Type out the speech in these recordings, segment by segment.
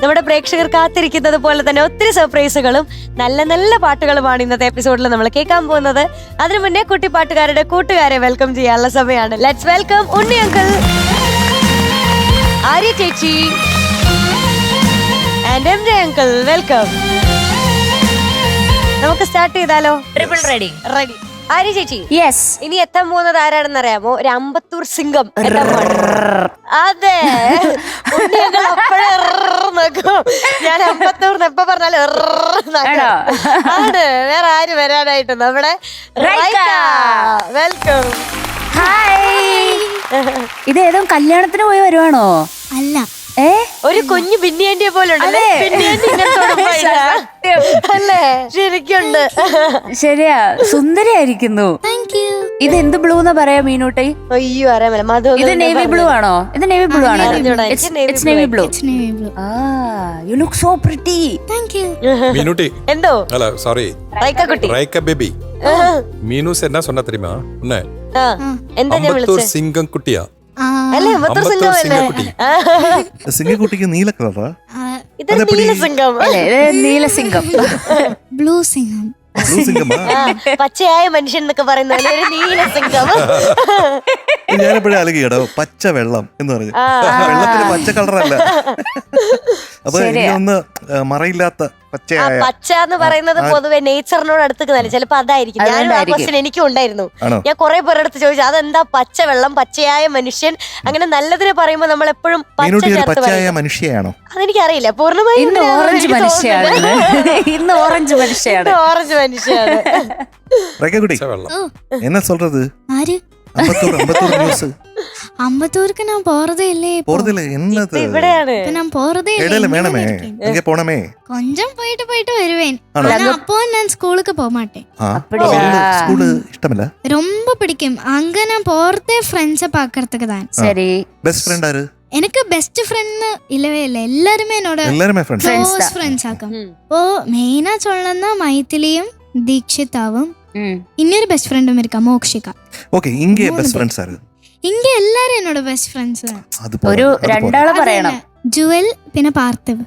നമ്മുടെ പ്രേക്ഷകർ കാത്തിരിക്കുന്നത് പോലെ തന്നെ ഒത്തിരി സർപ്രൈസുകളും നല്ല നല്ല പാട്ടുകളുമാണ് ഇന്നത്തെ എപ്പിസോഡിൽ നമ്മൾ കേൾക്കാൻ പോകുന്നത്. അതിനു മുന്നേ കുട്ടിപ്പാട്ടുകാരുടെ കൂട്ടുകാരെ വെൽക്കം ചെയ്യാനുള്ള സമയമാണ്. Let's welcome Unni uncle, Arya ചേച്ചി and M J uncle. Welcome. നമുക്ക് സ്റ്റാർട്ട് ചെയ്താലോ? Triple ready. റെഡി. ആര്യ ചേച്ചി, യെസ്. ഇനി എത്താൻ പോകുന്നത് ആരാണെന്ന് അറിയാമോ? ഒരു അമ്പത്തൂർ സിംഗം. അതെ, അപ്പോഴേ നോക്കും. ഞാൻ അമ്പത്തൂർന്ന് എപ്പോ പറഞ്ഞാലും ആണ്. വേറെ ആര് വരാനായിട്ട്? നമ്മുടെ വെൽക്കം. ഹായ്. ഇത് ഏതോ കല്യാണത്തിന് പോയി വരുവാണോ? അല്ല, ഒരു കുഞ്ഞു ബിന്നിയാൻഡിയെ പോലെ ഉണ്ടല്ലേ? അല്ലേ? ശരിക്കുണ്ട്. ശരിയാ, സുന്ദരിയായിരിക്കുന്നു. ഇത് എന്ത് ബ്ലൂ എന്നാ പറയാ മീനൂട്ടി? അയ്യോ അറിയാമല്ലോ. മധു, ഇത് നേവി ബ്ലൂ ആണോ? ഇത് നേവി ബ്ലൂ ആണോ? It's navy blue. you you look so pretty. thank you. மீனுட்டி എന്തോ அல்ல சாரி റൈക്ക കുട്ടി. ரைக்கா பேபி மீனூஸ் என்ன சொன்னா தெரியுமா? என்ன എന്താ ഞാൻ அம்பத்தூர் വിളിച്ചത്? சிங்கம் குட்டியா? അല്ലേ, അമ്പത്തൂർ സിംഗം அம்பத்தூர் അല്ലേ? சிங்கக்குட்டி. സിംഗക്കുട്ടിക്ക് നീല കളറാ? ഇതൊരു നീലസിംഗം. നീലസിംഗം. ബ്ലൂ സിംഗം. ബ്ലൂ സിംഗമാ? പച്ചയായ മനുഷ്യൻ എന്നൊക്കെ പറയുന്ന പോലെ ഒരു നീലസിംഗം. ഞാനെപ്പോഴും അലകിയടോ പച്ച വെള്ളം എന്ന് പറഞ്ഞു. വെള്ളത്തിന് പച്ച കളറല്ല. അപ്പൊ എനിക്കൊന്ന് മറയില്ലാത്ത പച്ചയായ. പച്ച എന്ന് പറയുന്നത് പൊതുവെ നേച്ചറിനോട് അടുത്ത് ചിലപ്പോ അതായിരിക്കും. ഞാനും ആ ക്വസ്റ്റ്യൻ എനിക്കും ഉണ്ടായിരുന്നു. ഞാൻ കുറെ പേരെടുത്ത് ചോദിച്ചു അതെന്താ പച്ച വെള്ളം, പച്ചയായ മനുഷ്യൻ, അങ്ങനെ നല്ലതിനെ പറയുമ്പോ നമ്മൾ എപ്പോഴും പച്ചയായ മനുഷ്യയാണോ? അതെനിക്കറിയില്ല പൂർണ്ണമായും. ഇന്ന് ഓറഞ്ച് മനുഷ്യയാണ്. ഇന്ന് ഓറഞ്ച് മനുഷ്യയാണ്. ഓറഞ്ച് മനുഷ്യയാണ്. റൈക്കക്കുട്ടി வெள்ளம் என்ன சொல்றது? ആര്? அம்பத்தூர் நியூஸ். അമ്പത്തൂർക്ക് ഞാൻ പോറതേ ഇല്ലേ? போறதில்ல என்னது? ഇവിടെയാണ്. ഞാൻ പോറതേ ഇടയില് വേണമേ, അங்கே പോണമേ. കൊഞ്ചം പോയിട്ട് വരുവേൻ. ആണോ? അപ്പോ ഞാൻ സ്കൂളുக்கு போக மாட்டேன். ஸ்கூல் இஷ்டமில்ல? ரொம்ப பிடிக்கும். அங்க நான் போறதே ஃப்ரெண்ட்ஸை பார்க்கறதுக்கு தான். சரி. பெஸ்ட் ஃப்ரெண்ட் ஆரு? எனக்கு பெஸ்ட் ஃப்ரெண்ட் இல்லவே இல்லை. எல்லாருமே என்னோட க்ளோஸ் ഫ്രണ്ട്സ് ആക്കും. ഓ മെയിനാ சொல்லணும்னா മൈഥിലിയും ദീക്ഷിതാവും இன்னொரு பெஸ்ட் ஃப்ரெண்டும் இருக்கா, மோக்ஷிகா. ஓகே, இங்கே பெஸ்ட் ஃப்ரெண்ட்ஸ் ஆரு? ഇങ്ങ എല്ലാരും എന്നോട് ബെസ്റ്റ് ഫ്രണ്ട്സ്. ഒരു രണ്ടാളെ പറയണം. ജുവൽ പിന്നെ പാർത്ഥിവ്.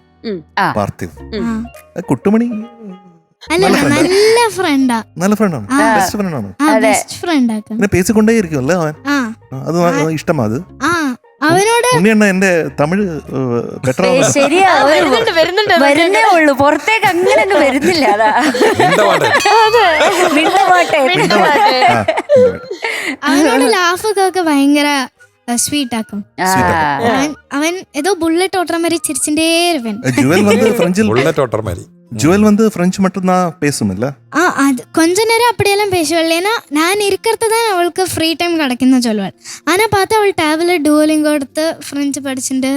കുട്ടുമണി അല്ല, നല്ല ഫ്രണ്ടാ. നല്ല ഫ്രണ്ടാണ്, ബെസ്റ്റ് ഫ്രണ്ടാണ്. ബെസ്റ്റ് ഫ്രണ്ട് ആക്കാം. പിന്നെ പേസിക്കൊണ്ടേ ഇരിക്കുമല്ലേ അവൻ. അത് ഇഷ്ടമാ. അത് അവനോട് ഉണ്ണിയണ്ണ എന്റെ തമിഴ് ബെറ്റർ. ശരിയാ, വരുന്നേ ഉള്ളൂ, പുറത്തേക്ക് അങ്ങനെ അങ്ങ് വരുന്നില്ല. അതാ അവനോട് ലാഫൊക്കെ ഭയങ്കര സ്വീറ്റ് ആക്കും. അവൻ ഏതോ ബുള്ളറ്റ് ഓട്ടർ മാതിരി ചിരിച്ചിട്ടേ ഇരുവൻ. ஜுவல் வந்து பிரெஞ்சு மட்டும் தான் பேசும் இல்ல? அது கொஞ்ச நேரம் அப்படியெல்லாம் பேசுவாள். ஏன்னா நான் இருக்கிறது தான் அவளுக்கு ஃப்ரீ டைம் கிடைக்குன்னு சொல்லுவாள். ஆனா பார்த்தா அவள் டேபிள் ഡുവലിംഗ് എടുത്ത് ഫ്രഞ്ച് പഠിച്ചിട്ട്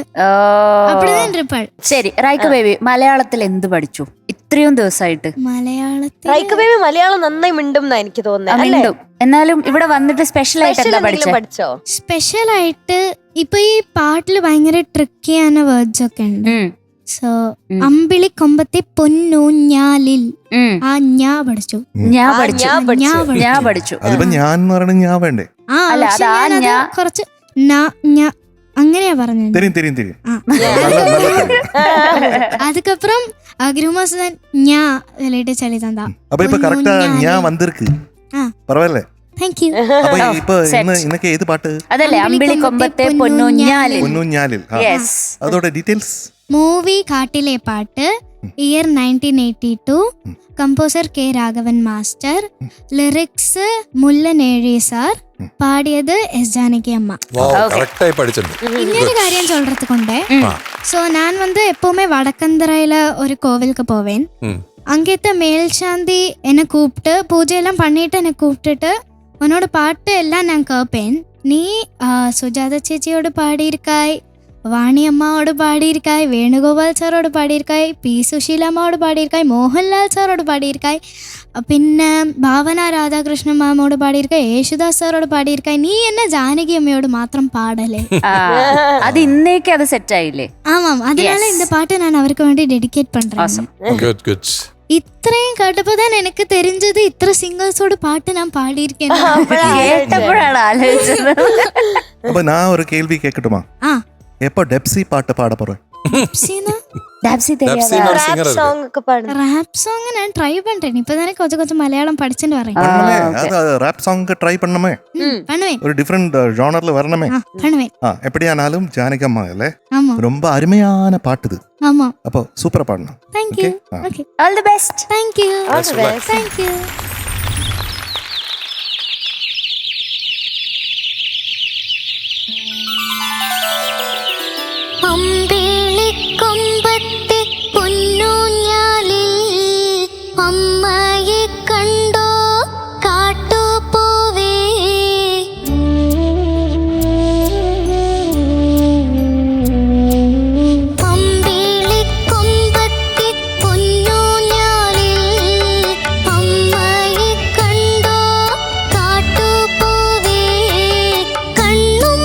அப்படிதான் இருப்பாள். ശരി, റൈക്ക ബേബി മലയാളത്തിൽ എന്ത് പഠിച്ചു ഇത്രയും ദിവസമായിട്ട്? മലയാളത്തിൽ റൈക്ക ബേബി മലയാളം നന്നായി മിണ്ടും എന്നാ എനിക്ക് തോന്നുന്നത്. എന്നാലും ഇവിടെ വന്നിട്ട് സ്പെഷ്യൽ ആയിട്ട് എന്താ പഠിച്ചോ? സ്പെഷ്യൽ ആയിട്ട് ഇപ്പൊ ഈ പാട്ടില് ഭയങ്കര ട്രിക്കിயான വേർഡ്സ് ഒക്കെ ഉണ്ട്. സോ അമ്പിളി കൊമ്പത്തെ പൊന്നൂഞ്ഞാലിൽ ആ ഞാ പഠിച്ചു. അതിപ്പോ ഞാൻ ഞാൻ വേണ്ടേ? കുറച്ച് അങ്ങനെയാ പറഞ്ഞത്. அதுக்கப்புறம் அக்ரூமாசன் ஞா விளையாட்டு சொல்லி தந்தா. அப்ப இப்ப கரெக்ட்டா ஞா வந்திருக்கு. பரவாயில்லை. Thank you. அப்ப இப்ப இன்னைக்கு ஏது பாட்டு? അതല്ലേ അമ്പിളി കൊമ്പത്തെ പൊന്നൂഞ്ഞാലിൽ. യെസ്. അതോടെ ഡീറ്റെയിൽസ്. മൂവി കാട്ടിലെ പാട്ട്, year 1982, composer K Raghavan master, lyrics Mullanezhi sir, പാടിയത് എസ് ജാനകി അമ്മ. இன்னொரு காரியம் சொல்றதுக்கு உண்டு. சோ நான் எப்பவுமே வடக்கந்தரையில ஒரு கோவிலுக்கு போவேன். அங்கேத்த மேல்சாந்தி என்னை கூப்பிட்டு பூஜையெல்லாம் பண்ணிட்டு என்னை கூப்பிட்டுட்டு உன்னோட பாட்டு எல்லாம் நான் கேட்பேன். நீ சுஜாதா ചേച്ചിയോട് പാടിയിരിക്കായ്, വാണി അമ്മാവോട് പാടിയിരിക്കായ്, വേണുഗോപാൽ സാറോട് പാടിയിരിക്കായ്, പി സുശീല അമ്മാവോട് പാടിയിരിക്കായ്, മോഹൻലാൽ സാറോട് പാടിയിരിക്കായ്, പിന്നെ ഭാവന രാധാകൃഷ്ണ മാമോട് പാടിയിരിക്കായ്, യേശുദാസ് സാറോട് പാടിയിരിക്കായ്. നീ എന്നെ ജാനകി അമ്മയോട് മാത്രം പാടലേ. അത് ഇന്നേക്ക് അത് സെറ്റ് ആയില്ലേ? ആമാം, അതിനാல இந்த பாட்டை நான் அவருக்கு வேண்டி டெடிகேட் பண்றேன். ഇത്രയും കേട്ടപ്പോதான் എനിക്ക് தெரிஞ்சது ഇത്ര സിംഗേഴ്സോട് പാട്ട് ഞാൻ പാടിയിരിക്കேன். കേട്ടപ്പോഴാണ് ആലോചിച്ചത്. അപ്പൊ ഞാൻ ഒരു കേൾവി കേൾക്കട്ടുമാ? எப்போ டெப்சி பாட்டு பாட போறேன்? ഡാപ്സി ഡാപ്സി தெரியாதா? ஒரு singer இருக்கு. സോങ് ഒക്കെ പാടുന്നു. റാപ്പ് സോങ് ഞാൻ ട്രൈ പண்றேன் ഇപ്പൊ തന്നെ കുറച്ച് മലയാളം പഠിച്ചിട്ട് പറയും பண்ணமே okay. அது ராப் சாங் ட்ரை பண்ணமே பண்ணுவேன் ஒரு டிஃப்ரெண்ட் ஜானர்ல வரணுமே பண்ணுவேன் எப்படியானாலும் ஜானகம்மா இல்ல ஆமா ரொம்ப அருமையான பாட்டு இது ஆமா அப்போ சூப்பரா பாடணும் thank you Okay. Okay All the best. Thank you All the best. Thank you അമ്പിളിക്കൊമ്പത്തെ പൊന്നൂഞ്ഞാലിൽ അമ്മയെ കണ്ടോ കാട്ടുപൂവേ അമ്പിളിക്കൊമ്പത്തെ പൊന്നൂഞ്ഞാലിൽ അമ്മയെ കണ്ടോ കാട്ടുപൂവേ കണ്ണും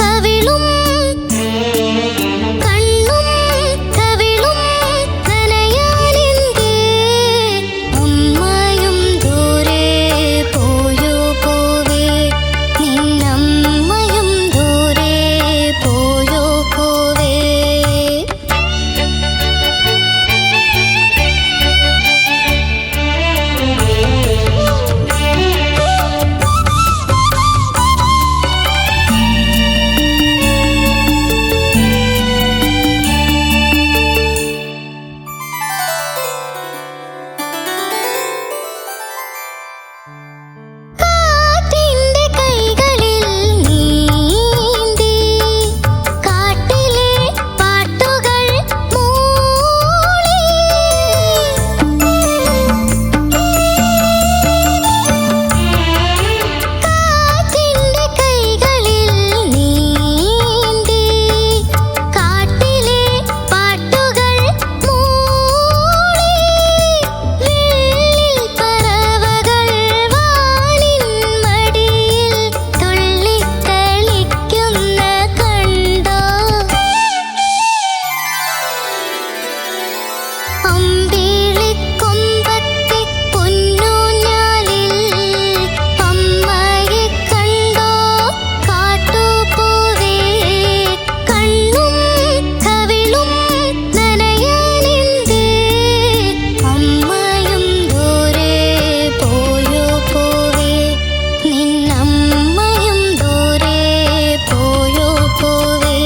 കവിളും കണ്ണും കവിളും നനയാനെന്തേ അമ്മയും ദൂരെ പോയോ പോവേ നിന്നമ്മയും ദൂരെ പോയോ പോവേ കാറ്റിന്റെ കൈകളിൽ നീന്തി കാട്ടിലെ പാട്ടുകൾ മൂളി കാറ്റിന്റെ കൈകളിൽ നീന്തി കാട്ടിലെ പാട്ടുകൾ മൂളി വെള്ളിൽ പറവകൾ വാനിൻ മടിയിൽ തുള്ളിക്കളിക്കുന്ന കണ്ടോ അമ്പിളിക്കൊമ്പത്തെ പൊന്നൂഞ്ഞാലിൽ അമ്മയെ കണ്ടോ കാട്ടുപൂവേ കണ്ണും കവിളും നനയാനെന്തേ അമ്മയും ദൂരെ പോയോ പോവേ നിന്നമ്മയും ദൂരെ പോയോ പോവേ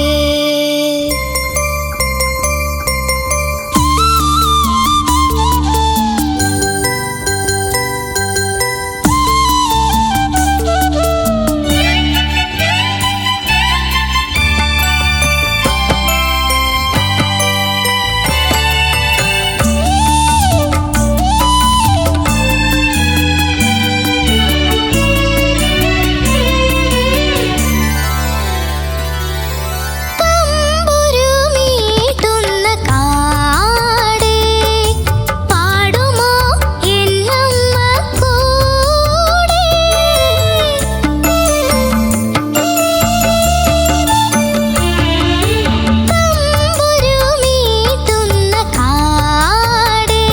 തമ്പുരുമീട്ടുന്ന കാടേ പാടുമോ എന്നമ്മ കൂടെ തമ്പുരുമീട്ടുന്ന കാടേ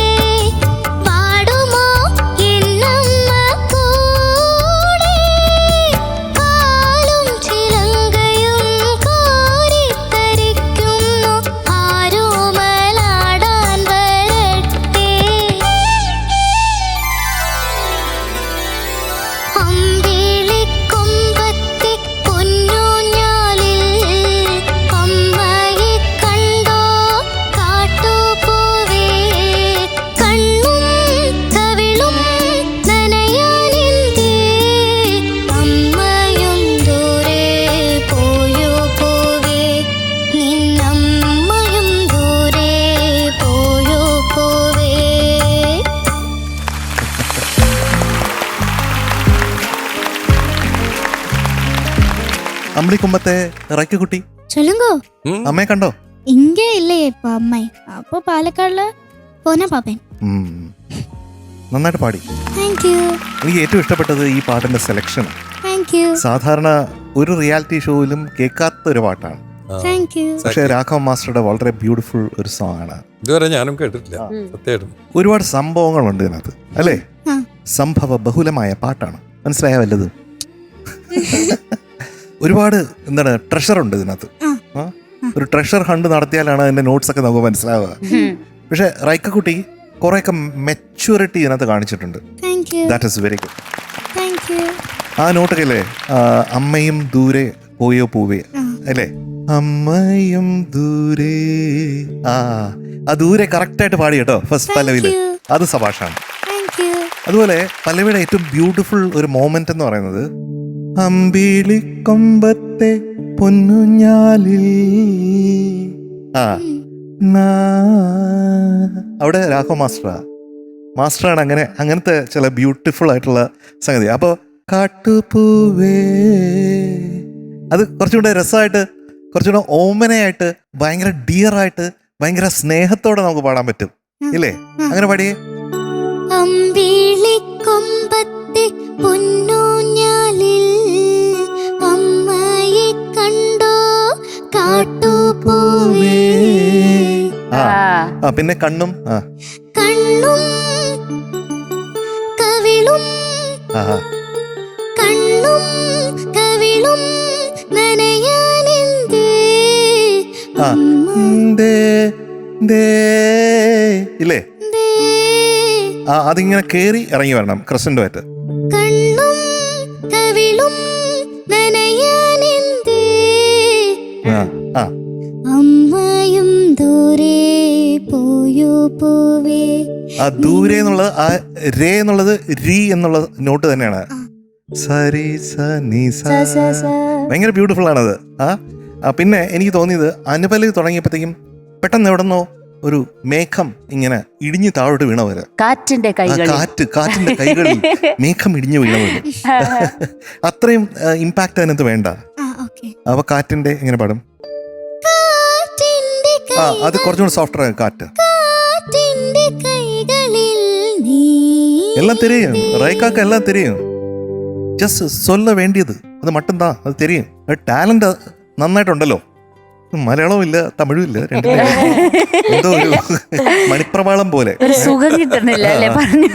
പാടുമോ എന്നമ്മ കൂടെ കാലും ചിലങ്കയും കോരിത്തരിക്കുന്നു ആരോമലാടാൻ വരട്ടെ അമ്പിളിക്കൊമ്പത്തെ പൊന്നൂഞ്ഞാലിൽ അമ്മയെ കണ്ടോ കാട്ടുപൂവേ കണ്ണും കവിളും നനയാനെന്തേ അമ്മയും ദൂരെ പോയോ പോവേ നിന്നമ്മയും ദൂരെ പോയോ പോവേ അമ്പിളിക്കുമ്പത്തെ റൈക്കുകുട്ടി சொல்லுங்க അമ്മയെ കണ്ടോ இங்க இல்லையே இப்ப அம்மை அப்போ പാലക്കാടില് പോനാ പാപ്പൻ ഉം. നന്നായിട്ട് പാടി താങ്ക്യൂ എനിക്ക് ഏറ്റവും ഇഷ്ടപ്പെട്ടത് ഈ പാട്ടിന്റെ സെലക്ഷൻ താങ്ക്യൂ സാധാരണ ഒരു റിയാലിറ്റി ഷോയിലും കേൾക്കാത്ത ഒരു പാട്ടാണ് താങ്ക്യൂ പക്ഷേ രാഘവ മാസ്റ്ററുടെ വളരെ ബ്യൂട്ടിഫുൾ ഒരു സോങ് ആണ്. ഇതുവരെ ഞാനും കേട്ടിട്ടില്ല സത്യമായിട്ടും. ഒരുപാട് സംഭവങ്ങളുണ്ട് ഇതിനകത്ത് അല്ലേ? ആ. സംഭവ ബഹുലമായ പാട്ടാണ്. മനസ്സിലായ വല്ലതും? ഒരുപാട് എന്താണ് ട്രഷർ ഉണ്ട് ഇതിനകത്ത്. ഒരു ട്രഷർ ഹണ്ട് നടത്തിയാലാണ് അതിന്റെ നോട്ട്സ് ഒക്കെ നമുക്ക് മനസ്സിലാവുക. പക്ഷെ റൈക്കക്കുട്ടി കുറെയൊക്കെ മെച്യൂരിറ്റി ഇതിനകത്ത് കാണിച്ചിട്ടുണ്ട്. Thank you that is very good. Thank you. ആ നോട്ടൊക്കെ അല്ലേ, അമ്മയും ദൂരെ പോയോ പൂവേ അല്ലേ, അമ്മയും ദൂരെ. ആ ദൂരെ കറക്റ്റായിട്ട് പാടി കേട്ടോ ഫസ്റ്റ് പല്ലവിയില്. അത് സഭാഷാണ്. Thank you. അതുപോലെ പല്ലവിയുടെ ഏറ്റവും ബ്യൂട്ടിഫുൾ ഒരു മോമെന്റ് എന്ന് പറയുന്നത് അമ്പിളിക്കൊമ്പത്തെ പൊന്നുഞ്ഞാലിൽ. അവിടെ രാഘവ മാസ്റ്ററാണ് അങ്ങനത്തെ ചില ബ്യൂട്ടിഫുൾ ആയിട്ടുള്ള സംഗതി. അപ്പോൾ കാട്ടുപൂവേ അത് കുറച്ചുകൂടെ രസമായിട്ട്, കുറച്ചുകൂടെ ഓമനയായിട്ട്, ഭയങ്കര ഡിയറായിട്ട്, ഭയങ്കര സ്നേഹത്തോടെ നമുക്ക് പാടാൻ പറ്റും ഇല്ലേ? അങ്ങനെ പാടിയേ. അമ്പിളിക്കൊമ്പത്തെ പൊന്നൂഞ്ഞാലിൽ അമ്മയെ കണ്ടോ കാട്ടുപൂവേ. പിന്നെ കണ്ണും കണ്ണും കവിളും കണ്ണും കവിളും നനയാനെന്തേ ഇല്ലേ? അതിങ്ങനെ കേറി ഇറങ്ങി വരണം ക്രസന്റുമായിട്ട്. കണ്ണും കവിളും നനയാനെന്തേ അമ്മയും ദൂരെ പോയോ പോവേ. ആ ദൂരെ എന്നുള്ളത്, ആ രേ എന്നുള്ളത് രീ എന്നുള്ള നോട്ട് തന്നെയാണ്. സരി സ നി സ. ഭയങ്കര ബ്യൂട്ടിഫുൾ ആണത്. പിന്നെ എനിക്ക് തോന്നിയത് അനുപല്ലി തുടങ്ങിയപ്പോഴത്തേക്കും പെട്ടെന്ന് എവിടെന്നോ ഒരു മേഘം ഇങ്ങനെ ഇടിഞ്ഞു താഴോട്ട് വീണ പോലെ, കാറ്റിന്റെ കാറ്റിന്റെ കൈകളിൽ മേഘം ഇടിഞ്ഞു വീണ പോലെ. അത്രയും ഇമ്പാക്ട് അതിനകത്ത് വേണ്ട. അപ്പൊ കാറ്റിന്റെ എങ്ങനെ പാടും? അത് കുറച്ചുകൂടി സോഫ്റ്റ് ആണ് കാറ്റ്. എല്ലാം തെരിയും റൈക്കാക്ക്, എല്ലാം തെരിയും. ജസ്റ്റ് സൊല്ല വേണ്ടിയത് അത് മട്ടുംതാ, അത് തെരിയും. ടാലന്റ് നന്നായിട്ടുണ്ടല്ലോ. മലയാളവും ഇല്ല തമിഴും ഇല്ല, എന്തോ ഒരു മണിപ്രവാളം പോലെ. സുഖം കിട്ടുന്നില്ല അല്ലേ പറഞ്ഞു.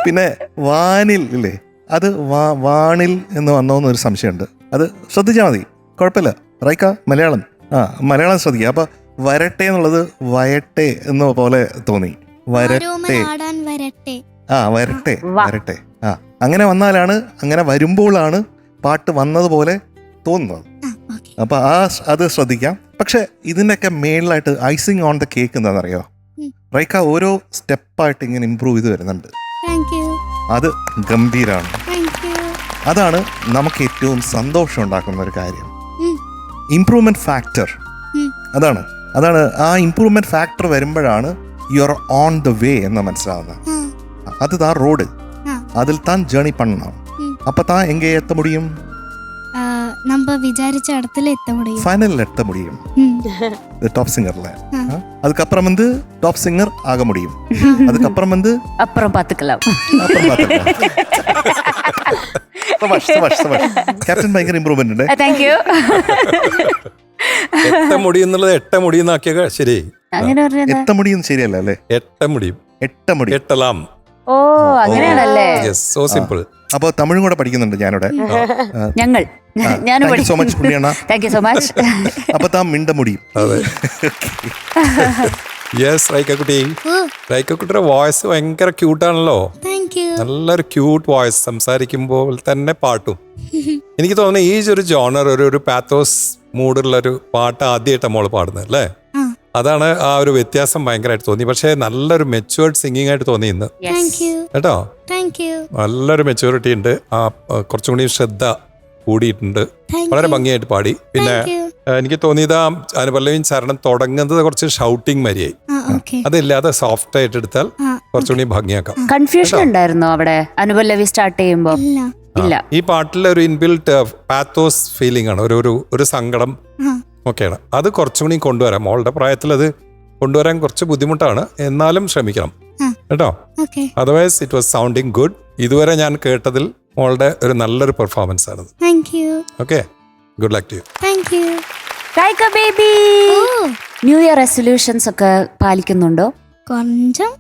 പിന്നെ വാനിൽ ഇല്ലേ, അത് വാണിൽ എന്ന് വന്നോന്നൊരു സംശയമുണ്ട്. അത് ശ്രദ്ധിച്ചാൽ മതി, കുഴപ്പമില്ല. റൈക്ക മലയാളം മലയാളം ശ്രദ്ധിക്കുക. അപ്പൊ വരട്ടെ എന്നുള്ളത് വയട്ടെ എന്ന പോലെ തോന്നി. വരട്ടെ വരട്ടെ. അങ്ങനെ വന്നാലാണ്, അങ്ങനെ വരുമ്പോഴാണ് പാട്ട് വന്നതുപോലെ തോന്നുന്നത്. അപ്പൊ അത് ശ്രദ്ധിക്കാം. പക്ഷെ ഇതിൻ്റെയൊക്കെ മേളിലായിട്ട് ഐസിങ് ഓൺ ദ കേക്ക് എന്താണെന്നറിയോ? റൈക്ക ഓരോ സ്റ്റെപ്പായിട്ട് ഇങ്ങനെ ഇമ്പ്രൂവ് ചെയ്ത് വരുന്നുണ്ട്. അത് ഗംഭീരാണ്. അതാണ് നമുക്ക് ഏറ്റവും സന്തോഷം ഉണ്ടാക്കുന്ന ഒരു കാര്യം. ഇംപ്രൂവ്മെന്റ് ഫാക്ടർ അതാണ്. ആ ഇംപ്രൂവ്മെന്റ് ഫാക്ടർ വരുമ്പോഴാണ് you are on the way എന്ന് മനസ്സിലാവുന്നത്. അത് താൻ റോഡ്, അതിൽ താൻ ജേണി പണ്ണണം. അപ്പൊ താൻ എங்கே എത്ത முடியும்? நம்ம விசாரிச்ச இடத்துல எத்த முடியும், ஃபைனல் எத்த முடியும். டாப் சிங்கர்ல அதுக்கப்புறம் வந்து டாப் சிங்கர் ஆக முடியும். அதுக்கப்புறம் வந்து அப்புறம் பாத்துக்கலாம். ക്യാപ്റ്റൻ ഭയങ്കര ഇമ്പ്രൂവ്മെന്റ് ഉണ്ട്. Thank you. എട്ട മുടി എന്നുള്ളത് എട്ട മുടിയെന്നാക്കിയ ശരി. അങ്ങനെ പറഞ്ഞത് എത്ത മുടിയും ശരിയല്ല അല്ലേ? എട്ട മുടിയും എട്ട മുടി എട്ടലാം. ഓ അങ്ങനെയാണല്ലേ? So simple. അപ്പൊ തമിഴും കൂടെ പഠിക്കുന്നുണ്ട് ഞാനിവിടെ. ഞാനും സോ മച്ച് ഉണ്ണിയണ്ണ. Thank you so much. അപ്പൊ താൻ മിണ്ട മുടിയും. അതെ. യെസ് റൈക്കക്കുട്ടി. റൈക്കക്കുട്ടിയുടെ വോയിസ് ഭയങ്കര ക്യൂട്ടാണല്ലോ. നല്ലൊരു ക്യൂട്ട് വോയിസ്, സംസാരിക്കുമ്പോൾ തന്നെ പാട്ടും. എനിക്ക് തോന്നുന്നു ഈ ഒരു ജോണർ ഒരു പാത്തോസ് മൂഡുള്ളൊരു പാട്ട് ആദ്യമായിട്ടാണ് മോള് പാടുന്നത് അല്ലേ? അതാണ് ആ ഒരു വ്യത്യാസം ഭയങ്കരമായിട്ട് തോന്നി. പക്ഷെ നല്ലൊരു മെച്യൂർഡ് സിംഗിങ് ആയിട്ട് തോന്നി ഇന്ന് കേട്ടോ. നല്ലൊരു മെച്യൂരിറ്റി ഉണ്ട്. കുറച്ചും കൂടി ശ്രദ്ധ കൂടിയിട്ടുണ്ട്. വളരെ ഭംഗിയായിട്ട് പാടി. പിന്നെ എനിക്ക് തോന്നിയത് ആ അനുപല്ലവിയും ചരണം തുടങ്ങുന്നത് കുറച്ച് ഷൗട്ടിങ് മരിയായി. അതില്ലാതെ സോഫ്റ്റ് ആയിട്ട് എടുത്താൽ കുറച്ചുകൂടി ഭംഗിയാക്കാം. കൺഫ്യൂഷൻ ഉണ്ടായിരുന്നോ അവിടെ അനുപല്ലവി സ്റ്റാർട്ട് ചെയ്യുമ്പോ? ഇല്ല. ഈ പാട്ടിൽ ഒരു ഇൻബിൽറ്റ് പാത്തോസ് ഫീലിംഗ് ആണ്, ഒരു സങ്കടം ഒക്കെയാണ്. അത് കുറച്ചുകൂടി കൊണ്ടുവരാം. മോളുടെ പ്രായത്തിൽ അത് കൊണ്ടുവരാൻ കുറച്ച് ബുദ്ധിമുട്ടാണ്, എന്നാലും ശ്രമിക്കണം കേട്ടോ. Otherwise it was sounding good. ഇതുവരെ ഞാൻ കേട്ടതിൽ മോളുടെ ഒരു നല്ലൊരു പെർഫോമൻസ് ആണ്. Okay, good luck to you. Raika baby, new year resolutions ഒക്കെ പാലിക്കുന്നുണ്ടോ? கொஞ்சம்.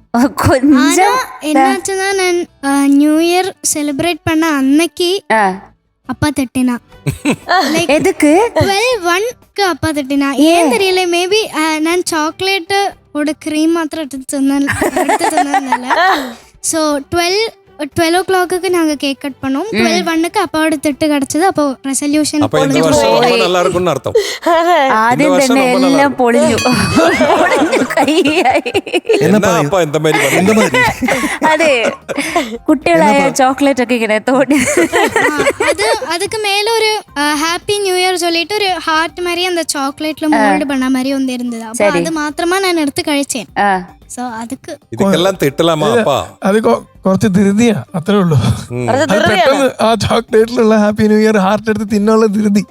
என்னாச்சுன்னா நான் நியூ இயர் செலிப்ரேட் பண்ண அன்னைக்கு அப்பா திட்டினா. எதுக்கு? 12/1 ഒക്കെ അപ്പ തിട്ടിന ഏൻ തെരിയല്ലേ മേ ബി ഞാൻ ചോക്ലേറ്റ് ഒരു ക്രീം മാത്രം എടുത്ത് തിന്നല്ല ஸோ 12 o'clock நாங்க கேக் கட் பண்ணோம் 12 அப்பாவோட திட்டு கிடைச்சது அப்போ ரெசல்யூஷன் അപ്പൊ இந்த വർഷം ரொம்ப நல்லா இருக்கும்னு അർത്ഥം. ആദ്യം തന്നെ എല്ലാം പൊളിഞ്ഞു കൈയായി. എന്നാ അപ്പ എന്താ മാതിരി പറഞ്ഞു? അതെ, കുട്ടികളായ ചോക്ലേറ്റ് ഒക്കെ ഇങ്ങനെ തോണ്ടി அதுக்கு மேல ஒரு ஹாப்பி நியூ இயர் சொல்லிட்டு ஒரு ஹார்ட் மாதிரி அந்த சாக்லேட்ல மோல்ட் பண்ண மாதிரி ஒன்று இருந்தது அப்போ அது மாத்திரமா நான் எடுத்து കഴിച്ചேன் സോ அதுக்கு ഇതൊക്കെല്ലാം തിട്ടലാമാ അപ്പാ. അത് കുറച്ച് ധൃതിയാ, അത്രേ ഉള്ളൂ. അത് പെട്ടെന്ന് ആ ചോക്ലേറ്റിലുള്ള ഹാപ്പി ന്യൂ ഇയർ ഹാർട്ട് എടുത്ത് തിന്നുള്ള ധൃതി.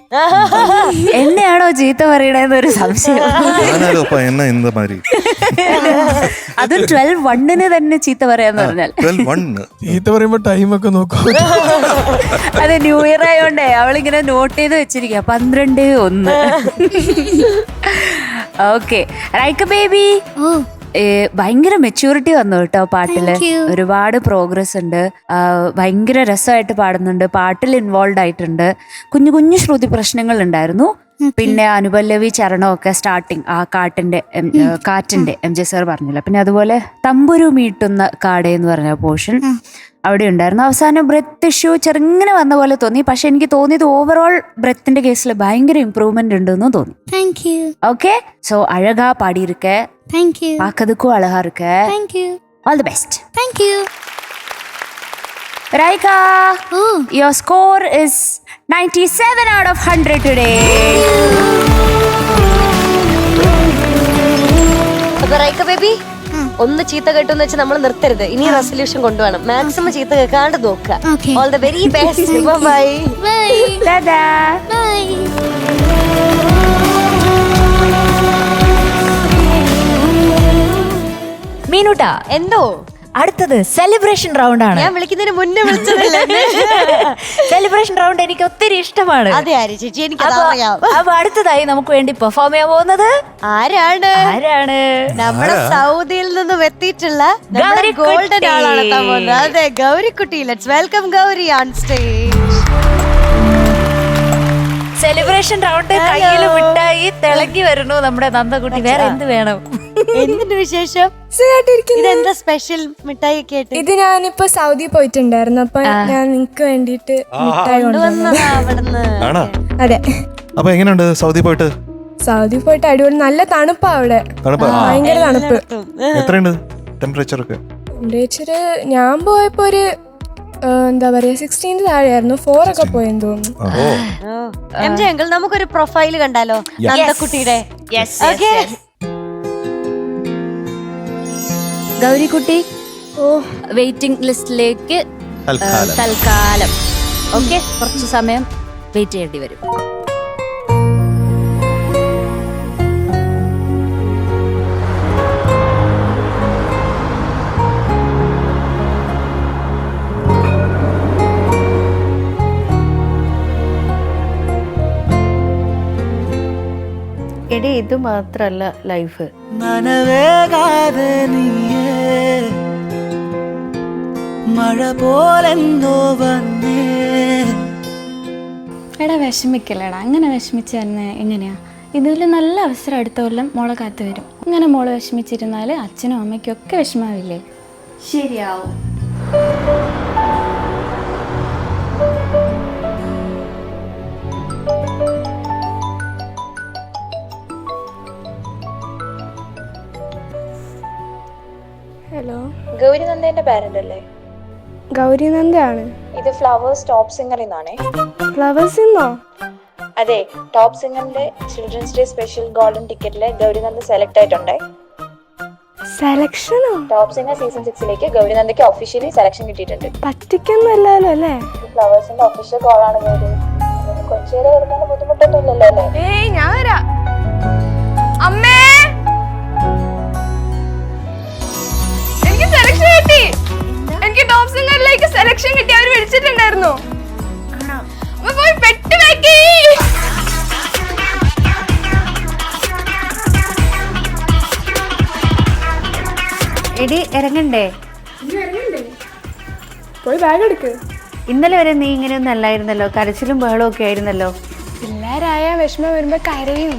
എന്നെയാണോ ചീത്ത പറയണെന്നൊരു സംശയം. എന്നാ എന്ത് മാതിരി അത് 12-1 തന്നെ ചീത്ത പറയാന്ന് പറഞ്ഞാൽ 12-1 ചീത്ത പറയുമ്പോ ടൈമൊക്കെ നോക്കൂ. അതെ, ന്യൂ ഇയർ ആയോണ്ടേ അവളിങ്ങനെ നോട്ട് ചെയ്ത് വെച്ചിരിക്കുക 12-1. ഓക്കെ, റൈക്ക ബേബി ഭയങ്കര മെച്യൂരിറ്റി വന്നു കേട്ടോ പാട്ടില്. ഒരുപാട് പ്രോഗ്രസ് ഉണ്ട്, ഭയങ്കര രസമായിട്ട് പാടുന്നുണ്ട്, പാട്ടിൽ ഇൻവോൾവ് ആയിട്ടുണ്ട്. കുഞ്ഞു കുഞ്ഞു ശ്രുതി പ്രശ്നങ്ങൾ ഉണ്ടായിരുന്നു. പിന്നെ അനുപല്ലവി ചരണമൊക്കെ സ്റ്റാർട്ടിങ് ആ കാറ്റിന്റെ MJ സാർ പറഞ്ഞില്ല. പിന്നെ അതുപോലെ തമ്പുരു മീട്ടുന്ന കാടേ എന്ന് പറഞ്ഞ പോർഷൻ അവിടെ ഉണ്ടായിരുന്നു. അവസാനം ബ്രെത്ത് ഇഷ്യൂ ചെറുങ്ങനെ വന്ന പോലെ തോന്നി. പക്ഷെ എനിക്ക് തോന്നിയത് ഓവറോൾ ബ്രെത്തിന്റെ കേസിൽ ഭയങ്കര ഇംപ്രൂവ്മെന്റ് ഉണ്ടെന്ന് തോന്നി. ഓക്കെ, സോ അഴകാ പാടിയിരിക്കെ, പാക്കതുക്കും അഴകാ ഇരിക്കെ. All the best. Raika, your score is 97 out of 100 today. അപ്പൊ റൈക്ക ബേബി, ഒന്ന് ചീത്ത കേട്ടെന്ന് വെച്ചാൽ നമ്മൾ നിർത്തരുത്. ഇനി റെസൊല്യൂഷൻ കൊണ്ടുപോകണം. മാക്സിമം ചീത്ത കേൾക്കാണ്ട് നോക്കുക. All the very best. Bye bye. മീനുട്ടാ, എന്തോ അടുത്തത് സെലിബ്രേഷൻ റൗണ്ട് ആണ്. ഞാൻ വിളിക്കുന്നതിന് മുന്നേ വിളിച്ചതല്ലേ? സെലിബ്രേഷൻ റൗണ്ട് എനിക്ക് ഒത്തിരി ഇഷ്ടമാണ്. അതെ ആര് ചേച്ചി, എനിക്ക് അറിയാം. അപ്പൊ അടുത്തതായി നമുക്ക് വേണ്ടി പെർഫോം ചെയ്യാൻ പോകുന്നത് ആരാണ്? നമ്മുടെ സൗദിയിൽ നിന്നും എത്തിയിട്ടുള്ള ഗോൾഡൻ ആളാണ് എത്താൻ പോകുന്നത്. അതെ, ഗൗരിക്കുട്ടി. Let's welcome Gauri on stage. Celebration round കയ്യിൽ മിഠായി തിളങ്ങി വരുന്നു നമ്മുടെ നന്ദകുട്ടി. വേറെ എന്ത് വേണം? എന്തിന്റെ വിശേഷം? ഇതെന്താ സ്പെഷ്യൽ മിഠായി ഒക്കെ ആയിട്ട്? ഇത് ഞാനിപ്പോ സൗദി പോയിട്ടുണ്ടായിരുന്നു, അപ്പൊ ഞാൻ നിങ്ങക്ക് വേണ്ടിട്ട് മിഠായി കൊണ്ടുവന്നതാ അവിടുന്ന്. അതെ. അപ്പൊ എങ്ങനെയുണ്ട് സൗദി പോയിട്ട്? സൗദി പോയിട്ട് അടിപൊളി, നല്ല തണുപ്പാ അവിടെ, ഭയങ്കര തണുപ്പ്. എത്രയുണ്ട് ടെമ്പറേച്ചർ ഒക്കെ? ടെമ്പറേച്ചർ ഞാൻ പോയപ്പോ ഒരു എന്താ പറയാ 16 താഴെയായിരുന്നു. 4 ഒക്കെ പോയെന്ന് തോന്നുന്നു. MJ അങ്കിൾ, നമുക്കൊരു പ്രൊഫൈല് കണ്ടാലോ നന്ദക്കുട്ടിയുടെ? ഗൗരിക്കുട്ടി വെയിറ്റിംഗ് ലിസ്റ്റിലേക്ക് തൽക്കാലം. ഓക്കെ, കുറച്ചു സമയം വെയിറ്റ് ചെയ്യേണ്ടി വരും. എടി, ഇത് മാത്രല്ല ലൈഫ്. മഴ പോലെന്തോ വന്നേ. എടാ വിഷമിക്കല്ലേടാ, അങ്ങനെ വിഷമിച്ച് തന്നെ എങ്ങനെയാ? ഇതിൽ നല്ല അവസരം അടുത്ത കൊല്ലം മോളെ കാത്തു വരും. ഇങ്ങനെ മോള് വിഷമിച്ചിരുന്നാൽ അച്ഛനും അമ്മയ്ക്കും ഒക്കെ വിഷമാവില്ലേ? ശരിയാവും. ഹലോ, ഗൗരി നന്ദേന്റെ പാരന്റ് അല്ലേ? ഗൗരി നന്ദയാണ്. ഇത് ഫ്ലവേഴ്സ് ടോപ്പ് സിംഗർ എന്നാണേ. ഫ്ലവേഴ്സ് ഇന്നോ? അതെ, ടോപ്പ് സിംഗറിന്റെ ചിൽഡ്രൻസ് ഡേ സ്പെഷ്യൽ ഗോൾഡൻ ടിക്കറ്റില് ഗൗരി നന്ദ സെലക്ട് ആയിട്ടുണ്ടേ. സെലക്ഷനോ? ടോപ്പ് സിംഗർ സീസൺ 6ലേക്ക് ഗൗരി നന്ദയ്ക്ക് ഒഫീഷ്യലി സെലക്ഷൻ കിട്ടിയിട്ടുണ്ട്. പറ്റിക്കൊന്നുമല്ലല്ലോ അല്ലേ? ഫ്ലവേഴ്സിന്റെ ഒഫീഷ്യൽ കോളാണ് ഗൗരി. കൊച്ചിയിൽ വരുന്നതിന് ബുദ്ധിമുട്ടൊന്നും ഇല്ലല്ലോ അല്ലേ? ഞാൻ വരാം. അമ്മേ, എനിക്ക് സെലക്ഷൻ കിട്ടി. എനിക്ക് ടോപ്പ് സിംഗറിലേക്ക് സെലക്ഷൻ കിട്ടി. അവർ വിളിച്ചിട്ടുണ്ടായിരുന്നു. പോയി പെട്ട് വെക്കി. എടി, ഇറങ്ങണ്ടേ? പോയി ബാഗ് എടുക്ക്. ഇന്നലെ വരെ നീ ഇങ്ങനെയൊന്നും അല്ലായിരുന്നല്ലോ, കരച്ചിലും ബഹളവും ഒക്കെ ആയിരുന്നല്ലോ. പിള്ളേരായ വിഷമം വരുമ്പോ കരയും.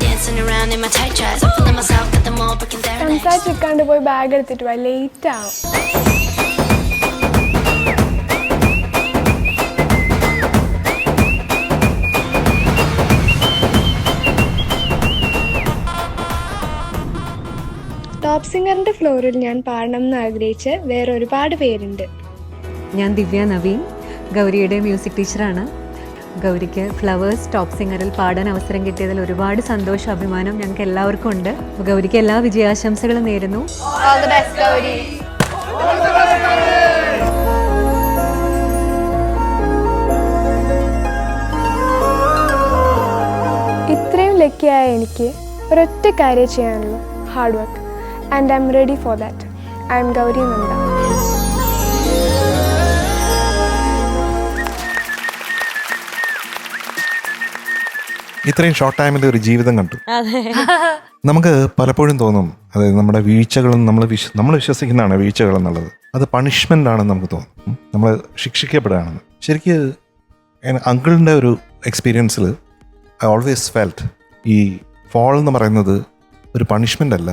സംസാരിച്ചിരിക്കാണ്ട് പോയി ബാഗ് എടുത്തിട്ട് പോയി ലേറ്റ് ആവും. ടോപ്പ് സിംഗറിന്റെ ഫ്ലോറിൽ ഞാൻ പാടണം എന്ന് ആഗ്രഹിച്ച് വേറെ ഒരുപാട് പേരുണ്ട്. ഞാൻ ദിവ്യ നവീൻ, ഗൗരിയുടെ മ്യൂസിക് ടീച്ചറാണ്. ഗൗരിക്ക് ഫ്ലവേഴ്സ് ടോപ്പ് സിംഗറിൽ പാടാൻ അവസരം കിട്ടിയതിൽ ഒരുപാട് സന്തോഷം, അഭിമാനം ഞങ്ങൾക്ക് എല്ലാവർക്കും ഉണ്ട്. ഗൗരിക്ക് എല്ലാ വിജയാശംസകളും നേരുന്നു. ഇത്രയും ലക്കിയായ എനിക്ക് ഒരൊറ്റ കാര്യം ചെയ്യാനുള്ളൂ, hard work. And I'm ready for that. I'm Gauri Nanda. ഇത്രയും ഷോർട്ട് ടൈമിൽ ഒരു ജീവിതം കണ്ടു. നമുക്ക് പലപ്പോഴും തോന്നും, അതായത് നമ്മുടെ വീഴ്ചകളും നമ്മൾ വിശ്വസിക്കുന്നതാണ് വീഴ്ചകൾ എന്നുള്ളത്, അത് പണിഷ്മെൻ്റ് ആണെന്ന് നമുക്ക് തോന്നും, നമ്മൾ ശിക്ഷിക്കപ്പെടുകയാണെന്ന്. ശരിക്ക് അങ്കിളിൻ്റെ ഒരു എക്സ്പീരിയൻസിൽ ഐ ഓൾവേസ് ഫെൽറ്റ് ഈ ഫോൾ എന്ന് പറയുന്നത് ഒരു പണിഷ്മെൻ്റ് അല്ല,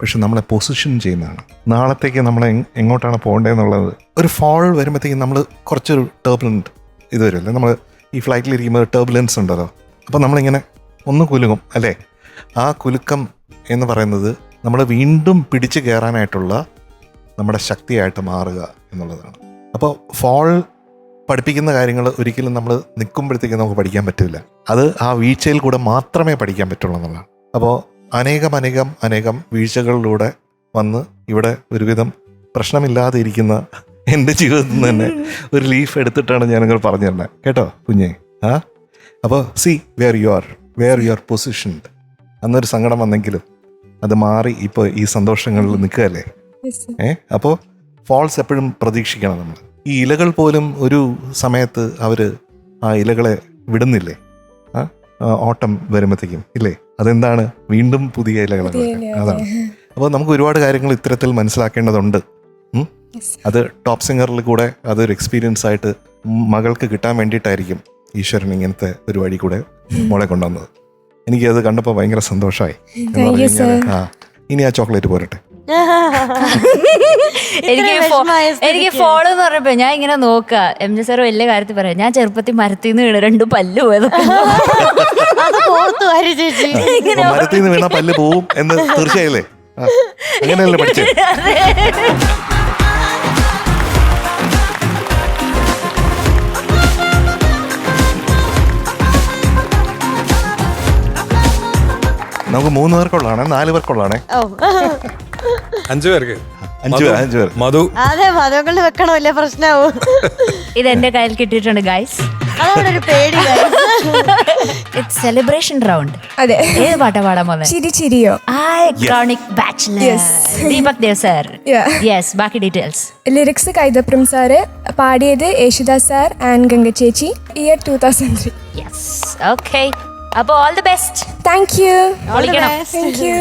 പക്ഷെ നമ്മളെ പൊസിഷൻ ചെയ്യുന്നതാണ്. നാളത്തേക്ക് നമ്മൾ എങ്ങോട്ടാണ് പോകേണ്ടതെന്നുള്ളത്. ഒരു ഫോൾ വരുമ്പോഴത്തേക്കും നമ്മൾ കുറച്ചൊരു ടർബുലൻറ്റ് ഇത് വരുമല്ലേ, നമ്മൾ ഈ ഫ്ലൈറ്റിലിരിക്കുമ്പോൾ ടർബുലൻസ് ഉണ്ടല്ലോ, അപ്പോൾ നമ്മളിങ്ങനെ ഒന്ന് കുലുങ്ങും അല്ലേ. ആ കുലുക്കം എന്ന് പറയുന്നത് നമ്മൾ വീണ്ടും പിടിച്ചു കയറാനായിട്ടുള്ള നമ്മുടെ ശക്തിയായിട്ട് മാറുക എന്നുള്ളതാണ്. അപ്പോൾ ഫോൾ പഠിപ്പിക്കുന്ന കാര്യങ്ങൾ ഒരിക്കലും നമ്മൾ നിൽക്കുമ്പോഴത്തേക്കും നമുക്ക് പഠിക്കാൻ പറ്റില്ല, അത് ആ വീഴ്ചയിൽ കൂടെ മാത്രമേ പഠിക്കാൻ പറ്റുള്ളൂ എന്നുള്ളതാണ്. അപ്പോൾ അനേകം വീഴ്ചകളിലൂടെ വന്ന് ഇവിടെ ഒരുവിധം പ്രശ്നമില്ലാതെ ഇരിക്കുന്ന എൻ്റെ ജീവിതത്തിൽ നിന്ന് തന്നെ ഒരു ലീഫ് എടുത്തിട്ടാണ് ഞാനിങ്ങനെ പറഞ്ഞു തരുന്നത് കേട്ടോ കുഞ്ഞേ. അപ്പോൾ see where you are positioned. അന്നൊരു സങ്കടം വന്നെങ്കിലും അത് മാറി ഇപ്പോൾ ഈ സന്തോഷങ്ങളിൽ നിൽക്കുകയല്ലേ. അപ്പോൾ ഫോൾസ് എപ്പോഴും പ്രതീക്ഷിക്കണം നമ്മൾ. ഈ ഇലകൾ പോലും ഒരു സമയത്ത് അവർ ആ ഇലകളെ വിടുന്നില്ലേ, ഓട്ടം വരുമ്പോഴത്തേക്കും ഇല്ലേ, അതെന്താണ്, വീണ്ടും പുതിയ ഇലകളാണ്. അതാണ്. അപ്പോൾ നമുക്ക് ഒരുപാട് കാര്യങ്ങൾ ഇത്തരത്തിൽ മനസ്സിലാക്കേണ്ടതുണ്ട്. അത് ടോപ്പ് സിംഗറിൽ കൂടെ അതൊരു എക്സ്പീരിയൻസ് ആയിട്ട് മകൾക്ക് കിട്ടാൻ വേണ്ടിയിട്ടായിരിക്കും ഈശ്വരൻ ഇങ്ങനത്തെ ഒരു വഴി കൂടെ മോളെ കൊണ്ടുവന്നത്. എനിക്കത് കണ്ടപ്പോൾ ഭയങ്കര സന്തോഷമായി. ഇനി ആ ചോക്ലേറ്റ് പോരട്ടെ. എനിക്ക് ഫോളോ എന്ന് പറഞ്ഞപ്പോ ഞാൻ ഇങ്ങനെ നോക്കുക, എം ജെ സാർ വലിയ കാര്യത്തിൽ പറയാം, ഞാൻ ചെറുപ്പത്തിൽ മരത്തിൽ നിന്ന് വീണ് 2 പല്ല് പോയത്. മരത്തിൽ നിന്ന് വീണ പല്ല് പോവും എന്ന് തീർച്ചയായില്ലേ, അങ്ങനെയല്ലേ പഠിച്ചത്. നമുക്ക് 3 പേർക്കുള്ളതാണേ, 4 പേർക്കുള്ളതാണേ, 5 പേർക്ക് 5 പേർ. മധു, അതെ, മധുക്കളിൽ വെക്കണോ വലിയ പ്രശ്നമാവും. ഇത് എന്റെ കയ്യിൽ കിട്ടിയിട്ടുണ്ട് ഗൈസ്. അതവിടെ ഒരു പേടി. It's celebration round. അതെ, ഏത് പാട്ടാ പാടാൻ പോകുന്നത്? ചിരി ചിരിയോ. Chronic bachelor Deepak Dev sir. Yes, ബാക്കി ഡീറ്റെയിൽസ്. ലിറിക്സ് കൈതപ്രം സാറ്, പാടിയത് യേശുദാസ് സാർ ആൻഡ് ഗംഗ ചേച്ചി. ഇയർ 2003. Yes, okay. അപ്പൊ all the best. Thank you. Thank you.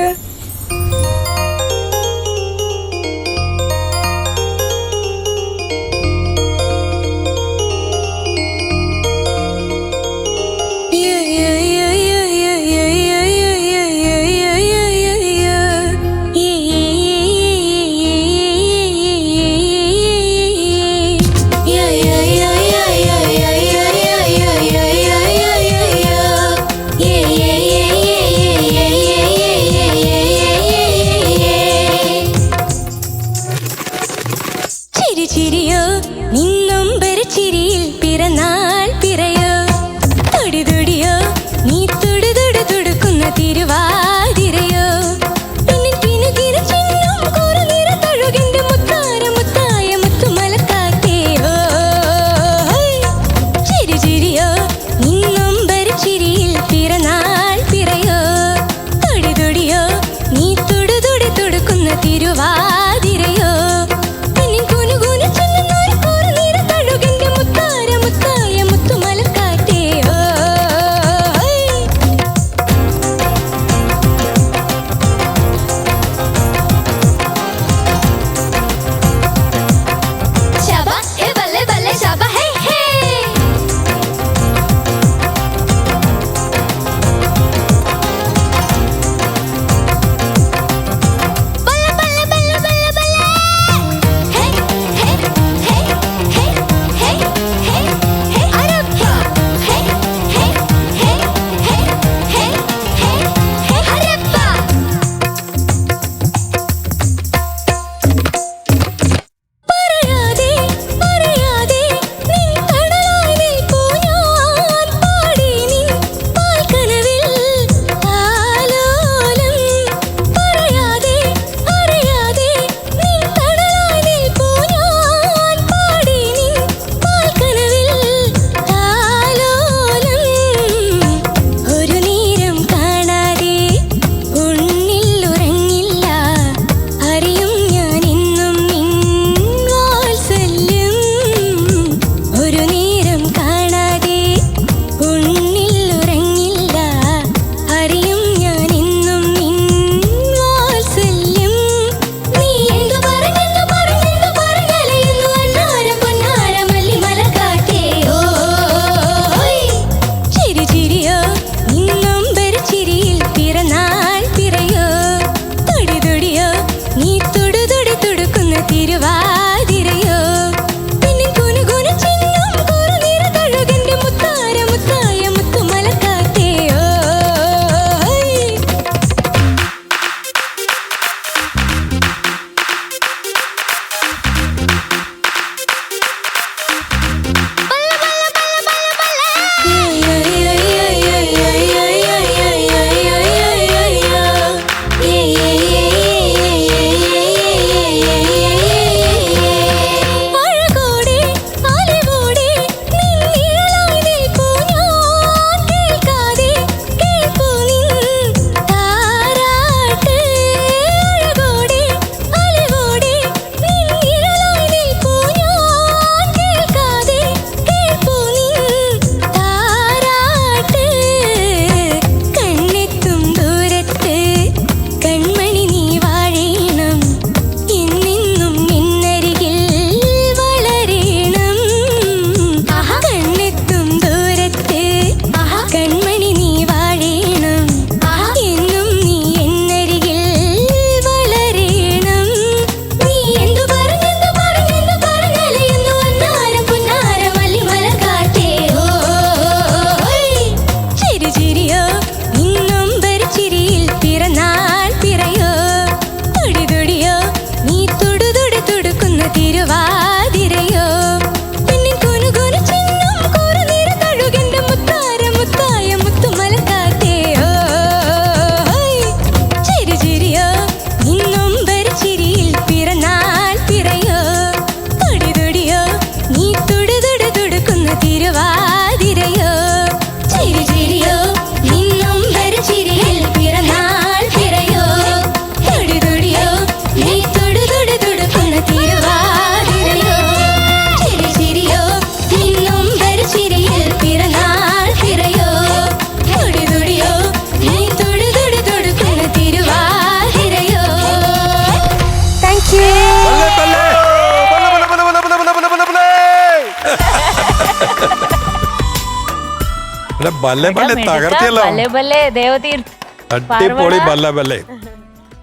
ബല്ലെ ബല്ലെ തകർത്തിയല്ലോ. ബല്ലെ ബല്ലെ ദേവതീർത്ത് അടിപൊളി ബല്ലെ ബല്ലെ.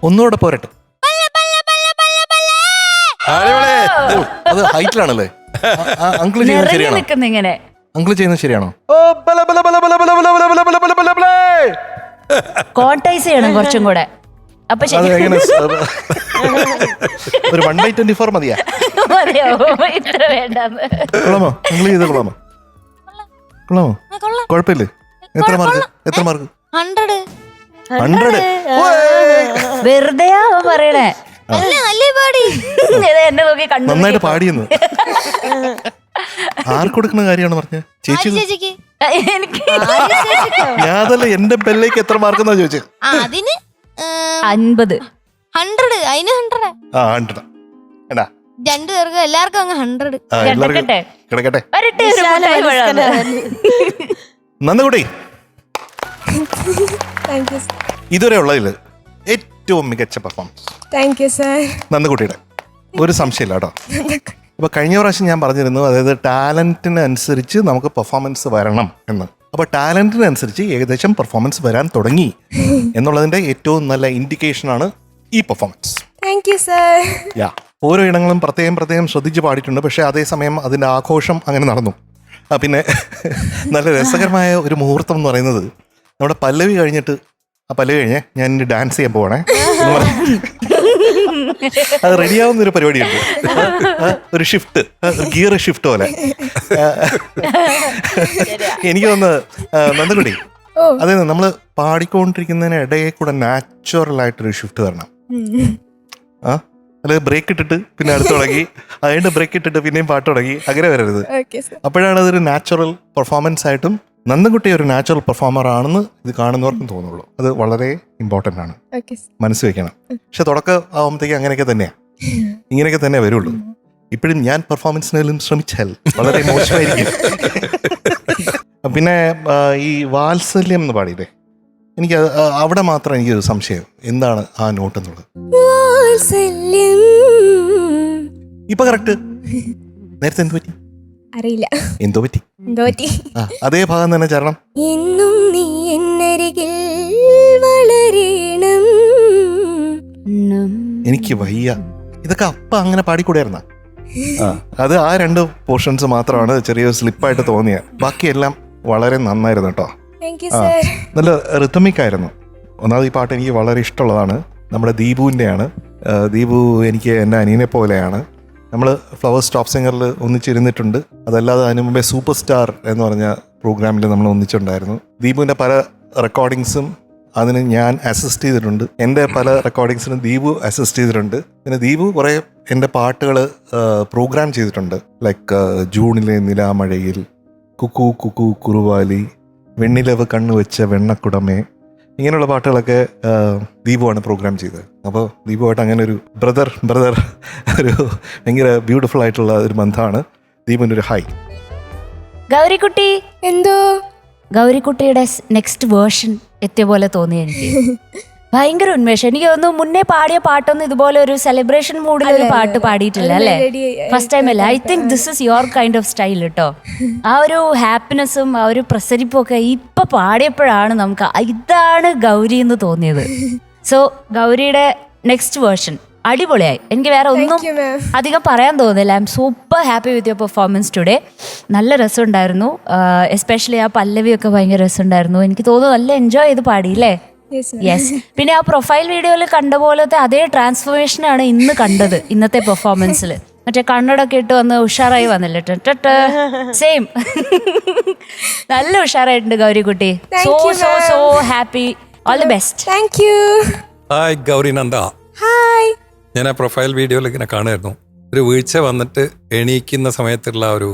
ഒന്നുകൂടെ പോരട്ടെ. അടിപൊളി. അത് ഹൈറ്റിലാണല്ലേ? അങ്കിൾ ചെയ്യുന്നത് നിറഞ്ഞു ശരിയാണോ? നിൽക്കുന്ന ഇങ്ങനെ. അങ്കിൾ ചെയ്യുന്നത് ശരിയാണോ? കോട്ടൈസ് ചെയ്യണം കുറച്ചും കൂടെ. അപ്പൊ അത് എങ്ങനെ ഒരു 1/24 മതിയാ? മതിയാവോ? ഇത്ര വേണ്ടെന്ന്. കൊള്ളാമോ? അങ്കിൾ ചെയ്ത് കൊള്ളാമോ? കൊള്ളാമോ? കുഴപ്പമില്ലേ? എത്ര മാർക്ക്? 100. 100. വെറുതെയാ അവൻ പറയണേ. എന്നെ നോക്കി കണ്ടു. നന്നായിട്ട് പാടിയെന്ന്. ആർക്ക് കൊടുക്കുന്ന കാര്യമാണ് പറഞ്ഞത്? ചേച്ചി. എനിക്ക് ഞാൻ അതല്ല, എന്റെ ബെല്ലേക്ക് എത്ര മാർക്ക് എന്നാ ചോദിച്ചത്. അതിന് 50. 100. അതിന് 100. 100. എടാ രണ്ടുപേർക്കും എല്ലാവർക്കും അങ്ങ് 100. എല്ലാവർക്കും കിടക്കട്ടെ. വരട്ടെ ഒരു മുട്ടായി പഴം. നന്ദകുട്ടി, താങ്ക് യു സർ. ഇതുവരെ ഉള്ളതിൽ ഏറ്റവും മികച്ച പെർഫോമൻസ് താങ്ക് യു സർ. നന്ദകുട്ടിയുടെ. ഒരു സംശയമില്ല കേട്ടോ. അപ്പോൾ കഴിഞ്ഞ പ്രാവശ്യം ഞാൻ പറഞ്ഞിരുന്നു, അതായത് ടാലൻറ്റിന് അനുസരിച്ച് നമുക്ക് പെർഫോമൻസ് വരണം എന്ന്. അപ്പോൾ ടാലൻറ്റിനനുസരിച്ച് ഏകദേശം പെർഫോമൻസ് വരാൻ തുടങ്ങി എന്നുള്ളതിൻ്റെ ഏറ്റവും നല്ല ഇൻഡിക്കേഷനാണ് ഈ performance. Thank you sir. Yeah, ഓരോ ഇടങ്ങളും പ്രത്യേകം ശ്രദ്ധിച്ച് പാടിയിട്ടുണ്ട്. പക്ഷേ അതേസമയം അതിൻ്റെ ആഘോഷം അങ്ങനെ നടന്നു. പിന്നെ നല്ല രസകരമായ ഒരു മുഹൂർത്തം എന്ന് പറയുന്നത്, നമ്മുടെ പല്ലവി കഴിഞ്ഞിട്ട്, ആ പല്ലവി കഴിഞ്ഞേ ഞാൻ ഇനി ഡാൻസ് ചെയ്യാൻ പോവാണേ എന്ന് പറഞ്ഞു. അത് റെഡിയാവുന്നൊരു പരിപാടിയുണ്ട്. ഒരു ഷിഫ്റ്റ്, ഗിയർ ഷിഫ്റ്റ് പോലെ. എനിക്ക് തോന്നുന്നത് നന്ദകുട്ടി, അതായത് നമ്മൾ പാടിക്കൊണ്ടിരിക്കുന്നതിന് ഇടയിൽ കൂടെ നാച്ചുറലായിട്ടൊരു ഷിഫ്റ്റ് വരണം. അതായത് ബ്രേക്ക് ഇട്ടിട്ട് പിന്നെ അടുത്ത് തുടങ്ങി, അതുകൊണ്ട് ബ്രേക്ക് ഇട്ടിട്ട് പിന്നെയും പാട്ട് തുടങ്ങി, അങ്ങനെ വരരുത്. അപ്പോഴാണ് അതൊരു നാച്ചുറൽ പെർഫോമൻസ് ആയിട്ടും നന്ദൻകുട്ടി ഒരു നാച്ചുറൽ പെർഫോമർ ആണെന്ന് ഇത് കാണുന്നവർക്കും തോന്നുള്ളൂ. അത് വളരെ ഇമ്പോർട്ടൻ്റ് ആണ്, മനസ്സ് വെക്കണം. പക്ഷെ തുടക്കം ആവുമ്പോഴത്തേക്ക് അങ്ങനെയൊക്കെ തന്നെയാണ്, ഇങ്ങനെയൊക്കെ തന്നെ വരുള്ളൂ. ഇപ്പോഴും ഞാൻ പെർഫോമൻസിനെല്ലാം ശ്രമിച്ചാൽ വളരെ മോശമായിരിക്കും. പിന്നെ ഈ വാത്സല്യം എന്ന് പാടിയില്ലേ, എനിക്ക് അവിടെ മാത്രം എനിക്കൊരു സംശയം, എന്താണ് ആ നോട്ട് എന്നുള്ളത്. ഇപ്പൊ കറക്റ്റ്. നേരത്തെ എന്ത് പറ്റി അറിയില്ല. എന്തോ പറ്റി. അതേ ഭാഗം തന്നെ ചേരണം. എന്നും നീ എന്നരികിൽ വളരണം. എനിക്ക് വയ്യ. ഇതൊക്കെ അപ്പ അങ്ങനെ പാടിക്കൂടായിരുന്ന. അത് ആ 2 പോർഷൻസ് മാത്രമാണ് ചെറിയൊരു സ്ലിപ്പായിട്ട് തോന്നിയ. ബാക്കിയെല്ലാം വളരെ നന്നായിരുന്നു കേട്ടോ. നല്ല റിതമിക് ആയിരുന്നു. ഒന്നാമത് ഈ പാട്ട് എനിക്ക് വളരെ ഇഷ്ടമുള്ളതാണ്. നമ്മുടെ ദീപുവിൻ്റെയാണ്. ദീപു എനിക്ക് എൻ്റെ അനിയനെ പോലെയാണ്. നമ്മൾ ഫ്ലവേഴ്സ് ടോപ്പ് സിംഗറിൽ ഒന്നിച്ചിരുന്നിട്ടുണ്ട്. അതല്ലാതെ അതിനു മുമ്പേ സൂപ്പർ സ്റ്റാർ എന്ന് പറഞ്ഞ പ്രോഗ്രാമിൽ നമ്മൾ ഒന്നിച്ചുണ്ടായിരുന്നു. ദീപുവിൻ്റെ പല റെക്കോർഡിങ്സും അതിന് ഞാൻ അസിസ്റ്റ് ചെയ്തിട്ടുണ്ട്. എൻ്റെ പല റെക്കോർഡിങ്സിനും ദീപു അസിസ്റ്റ് ചെയ്തിട്ടുണ്ട്. പിന്നെ ദീപു കുറേ എൻ്റെ പാട്ടുകൾ പ്രോഗ്രാം ചെയ്തിട്ടുണ്ട്. ലൈക്ക് ജൂണിലെ നിലാമഴയിൽ, കുക്കു കുക്കു കുറുവാലി, വെണ്ണിലവ് കണ്ണുവെച്ച വെണ്ണക്കുടമേ, ഇങ്ങനെയുള്ള പാട്ടുകളൊക്കെ ദീപുവാണ് പ്രോഗ്രാം ചെയ്തത്. അപ്പോൾ ദീപുവായിട്ട് അങ്ങനെ ഒരു ബ്രദർ ഒരു ഭയങ്കര ബ്യൂട്ടിഫുൾ ആയിട്ടുള്ള ഒരു ബന്ധമാണ്. ദീപുവിൻ്റെ ഒരു ഹൈ. ഗൗരിക്കുട്ടി, എന്തോ ഗൗരിക്കുട്ടിയുടെ നെക്സ്റ്റ് വേർഷൻ എത്തിയ പോലെ തോന്നി എനിക്ക്. ഭയങ്കര ഉന്മേഷം. എനിക്ക് തോന്നുന്നു മുന്നേ പാടിയ പാട്ടൊന്നും ഇതുപോലെ ഒരു സെലിബ്രേഷൻ മൂഡിൽ ഒരു പാട്ട് പാടിയിട്ടില്ല അല്ലേ? ഫസ്റ്റ് ടൈം അല്ലേ? I think this is your kind of style കേട്ടോ. ആ ഒരു ഹാപ്പിനെസ്സും ആ ഒരു പ്രസരിപ്പും ഒക്കെ ഇപ്പൊ പാടിയപ്പോഴാണ് നമുക്ക് ഇതാണ് ഗൗരി എന്ന് തോന്നിയത്. സോ ഗൗരിയുടെ നെക്സ്റ്റ് വേർഷൻ അടിപൊളിയായി. എനിക്ക് വേറെ ഒന്നും അധികം പറയാൻ തോന്നുന്നില്ല. I M super happy with your performance today. നല്ല രസമുണ്ടായിരുന്നു. എസ്പെഷ്യലി ആ പല്ലവിയൊക്കെ ഭയങ്കര രസമുണ്ടായിരുന്നു. എനിക്ക് തോന്നുന്നു നല്ല എൻജോയ് ചെയ്ത് പാടിയില്ലേ? യെസ്. പിന്നെ ആ പ്രൊഫൈൽ വീഡിയോയിൽ കണ്ട പോലത്തെ അതേ ട്രാൻസ്ഫോർമേഷനാണ് ഇന്ന് കണ്ടത്, ഇന്നത്തെ പെർഫോമൻസിൽ. മറ്റേ കണ്ണടൊക്കെ ഇട്ട് വന്ന് ഉഷാറായി വന്നില്ലേ? സെയിം. നല്ല ഉഷാറായിട്ടുണ്ട് ഗൗരിക്കുട്ടി. So so so happy. All the best. Thank you. Hi Gauri Nanda. Hi. ഞാൻ ആ പ്രൊഫൈൽ വീഡിയോയിൽ ഇങ്ങനെ കാണുമായിരുന്നു. ഒരു വീഴ്ച വന്നിട്ട് എണീക്കുന്ന സമയത്തുള്ള ഒരു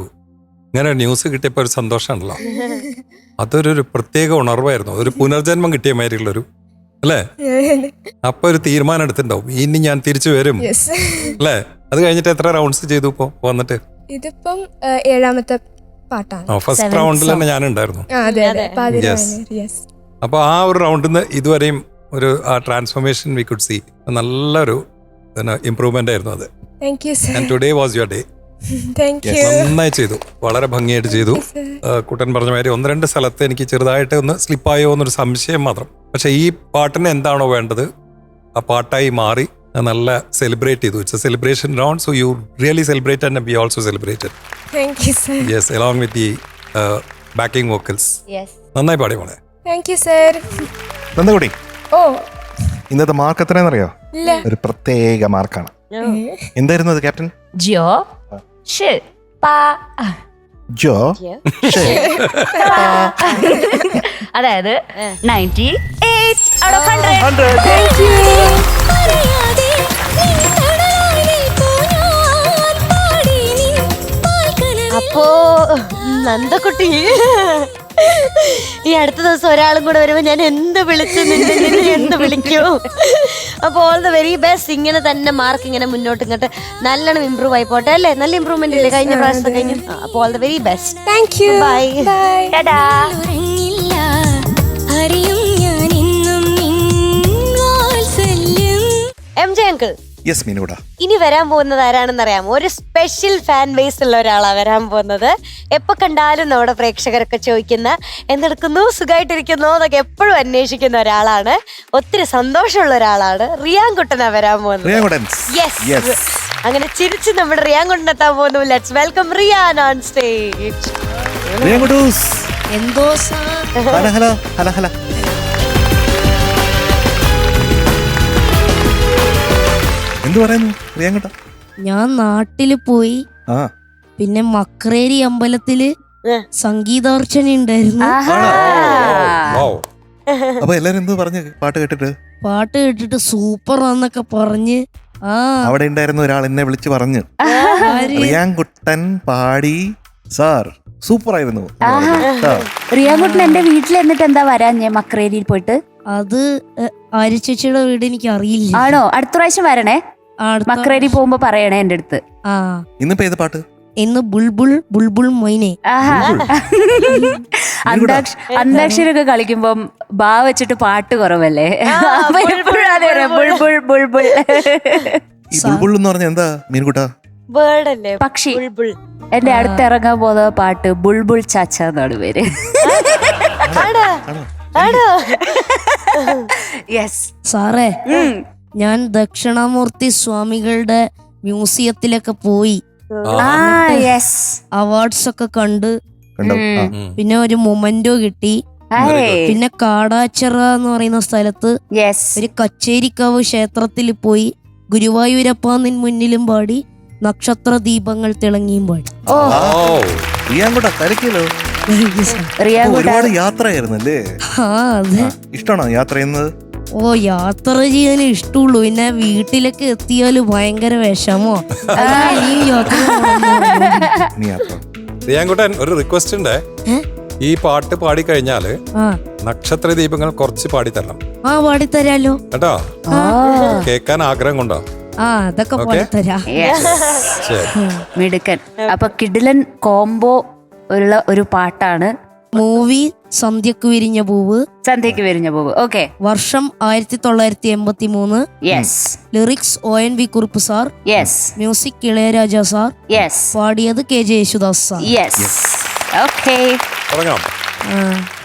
ഇങ്ങനെ ന്യൂസ് കിട്ടിയപ്പോൾ ഒരു സന്തോഷമാണല്ലോ. അതൊരു പ്രത്യേക ഉണർവായിരുന്നു. ഒരു പുനർജന്മം കിട്ടിയ മാതിരിയുള്ളൊരു അല്ലേ? അപ്പൊ ഒരു തീരുമാനം എടുത്തിട്ടുണ്ടാവും, ഇനി ഞാൻ തിരിച്ചു വരും അല്ലേ? അത് കഴിഞ്ഞിട്ട് എത്ര റൗണ്ട്സ് ചെയ്തു ഇപ്പൊ വന്നിട്ട്? ഇതിപ്പം 7ാമത്തെ പാട്ടാണ്. ഫസ്റ്റ് റൗണ്ടിൽ തന്നെ ഞാൻ ഉണ്ടായിരുന്നു. അപ്പൊ ആ ഒരു റൗണ്ടിൽ നിന്ന് ഇതുവരെയും ഒരു ആ ട്രാൻസ്ഫോർമേഷൻ വി കുഡ് സീ. നല്ലൊരു ഇംപ്രൂവ്മെന്റ് ആയിരുന്നു അത്. Thank you sir. And today was your day. നന്നായി ചെയ്തു, വളരെ ഭംഗിയായിട്ട് ചെയ്തു. കുട്ടൻ പറഞ്ഞ മാതിരി 1-2 സ്ഥലത്ത് എനിക്ക് ചെറുതായിട്ട് ഒന്ന് സ്ലിപ്പായോ എന്നൊരു സംശയം മാത്രം. പക്ഷെ ഈ പാട്ടിന് എന്താണോ വേണ്ടത് ആ പാട്ടായി മാറി നല്ല സെലിബ്രേറ്റ് ചെയ്തു. It's A celebration round, so you really celebrate and B also celebrated. Thank you, sir. Yes, along with the backing vocals. നന്നായി പാടി മോളെ. Thank you, sir. നന്ദകുടി, Oh, ഇന്നത്തെ മാർക്ക് എത്രയാണെന്നറിയോ? ഇല്ല. ഒരു പ്രത്യേക മാർക്കാണ്. എന്തായിരുന്നു അത് ക്യാപ്റ്റൻ? ജോ ഷ് പാ ജോ അതായത് 98 out of 100. അപ്പോ നന്ദക്കുട്ടി, ഈ അടുത്ത ദിവസം ഒരാളും കൂടെ വരുമ്പോ ഞാൻ എന്ത് വിളിച്ചു നിന്നെ എന്ത് വിളിക്കൂ. അപ്പൊ ഓൾ ദ വെരി ബെസ്റ്റ്. ഇങ്ങനെ തന്നെ മാർക്ക് ഇങ്ങനെ മുന്നോട്ട് ഇങ്ങോട്ട് നല്ലോണം ഇമ്പ്രൂവ് ആയി പോട്ടെ അല്ലേ? നല്ല ഇമ്പ്രൂവ്മെന്റ് ഇല്ലേ കഴിഞ്ഞ പ്രാവശ്യത്തെ കഴിഞ്ഞു? അപ്പൊ all the very best. Thank you. Bye. ടാറ്റാ. MJ അങ്കിൾ, യെസ് മീനൂടാ. ഇനി വരാൻ പോകുന്നത് ആരാണെന്ന് അറിയാമോ? ഒരു സ്പെഷ്യൽ ഫാൻ ബേസ് ഉള്ള ഒരാളാ വരാൻ പോകുന്നത്. എപ്പോ കണ്ടാലും നമ്മുടെ പ്രേക്ഷകരൊക്കെ ചോദിക്കുന്ന എന്തെടുക്കുന്നു, സുഖമായിട്ടിരിക്കുന്നു എന്നൊക്കെ എപ്പോഴും അന്വേഷിക്കുന്ന ഒരാളാണ്. ഒത്തിരി സന്തോഷമുള്ള ഒരാളാണ്. റിയാൻകുട്ടനാ വരാൻ പോകുന്നത്. യെസ്, അങ്ങനെ ചിരിച്ച് നമ്മുടെ റിയാൻകുട്ടനെത്താൻ പോകുന്നു. Let's welcome Riyan on stage. എന്തോ എന്ത് പറയുന്നു റിയാൻകുട്ട? ഞാൻ നാട്ടില് പോയി, പിന്നെ മക്രേരി അമ്പലത്തില് സംഗീതാർച്ചന ഉണ്ടായിരുന്നു. അപ്പൊ എല്ലാരും എന്ത് പറഞ്ഞു പാട്ട് കേട്ടിട്ട്? പാട്ട് കേട്ടിട്ട് സൂപ്പർ ആന്നൊക്കെ പറഞ്ഞ്. അവിടെ ഉണ്ടായിരുന്ന ഒരാൾ എന്നെ വിളിച്ച് പറഞ്ഞു, റിയാൻകുട്ടൻ പാടി സാർ സൂപ്പർ ആയിരുന്നു. റിയാൻകുട്ടൻ എന്റെ വീട്ടിൽ എന്നിട്ട് എന്താ വരാൻ ഞാൻ മക്രേരിയിൽ പോയിട്ട്? അത് ആര്യച്ചേച്ചിയുടെ വീട് എനിക്ക് അറിയില്ല. ആണോ? അടുത്ത പ്രാവശ്യം വരണേ. മക്രേരി പോകുമ്പോ പറയണേ എന്റെ അടുത്ത്. ഇന്നിപ്പോ ഏത് പാട്ട്? ഇന്ന് ബുൾബുൾ ബുൾബുൾ മൊയ്നെ. അന്താക്ഷരൊക്കെ കളിക്കുമ്പം ബാ വെച്ചിട്ട് പാട്ട് കുറവല്ലേ? ബുൾബുൾ ബുൾബുൾ. ബുൾബുൾ എന്ന് പറഞ്ഞ എന്താ മീൻകുട്ട? പക്ഷി. എന്റെ അടുത്ത് ഇറങ്ങാൻ പോകുന്ന പാട്ട് ബുൾബുൾ ചാച്ച എന്നാണ് പേര്. സാറേ, ഞാൻ ദക്ഷിണാമൂർത്തി സ്വാമികളുടെ മ്യൂസിയത്തിലൊക്കെ പോയി. അവാർഡ്സ് ഒക്കെ കണ്ട്, പിന്നെ ഒരു മൊമെന്റോ കിട്ടി. പിന്നെ കാടാച്ചിറ എന്ന് പറയുന്ന സ്ഥലത്ത് ഒരു കച്ചേരിക്കാവ് ക്ഷേത്രത്തിൽ പോയി ഗുരുവായൂരപ്പാന്നിൻ മുന്നിലും പാടി, നക്ഷത്ര ദീപങ്ങൾ തിളങ്ങിയും പാടി. ഒരുപാട് യാത്രയായിരുന്നല്ലേ? ഇഷ്ടമാണോ യാത്ര ചെയ്യുന്നത്? ഓ, യാത്ര ചെയ്യാൻ ഇഷ്ടമുള്ളൂ. പിന്നെ വീട്ടിലൊക്കെ എത്തിയാല് ഭയങ്കര വിഷമോ. റിയാൻകുട്ടൻ, ഒരു റിക്വസ്റ്റ് ഉണ്ട്. ഈ പാട്ട് പാടിക്കഴിഞ്ഞാല് നക്ഷത്ര ദീപങ്ങൾ കുറച്ച് പാടിത്തരണം. പാടിത്തരാലോ കേട്ടോ? കേക്കാൻ ആഗ്രഹം കൊണ്ടോ? അതൊക്കെ പാടിത്തരാ. മിടുക്കൻ. അപ്പൊ കിടിലൻ കോംബോ ഉള്ള ഒരു പാട്ടാണ്. മൂവി സന്ധ്യക്ക് വിരിഞ്ഞ പൂവ്. സന്ധ്യക്ക് വിരിഞ്ഞ പൂവ്. ഓക്കെ. വർഷം 1983. Lyrics ONV Kurup sir. Music Ilayaraja sir. പാടിയത് KJ Yesudas sir.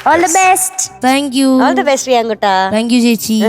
All the best. Thank you. All the best റിയാൻകുട്ട. താങ്ക് യു ചേച്ചി.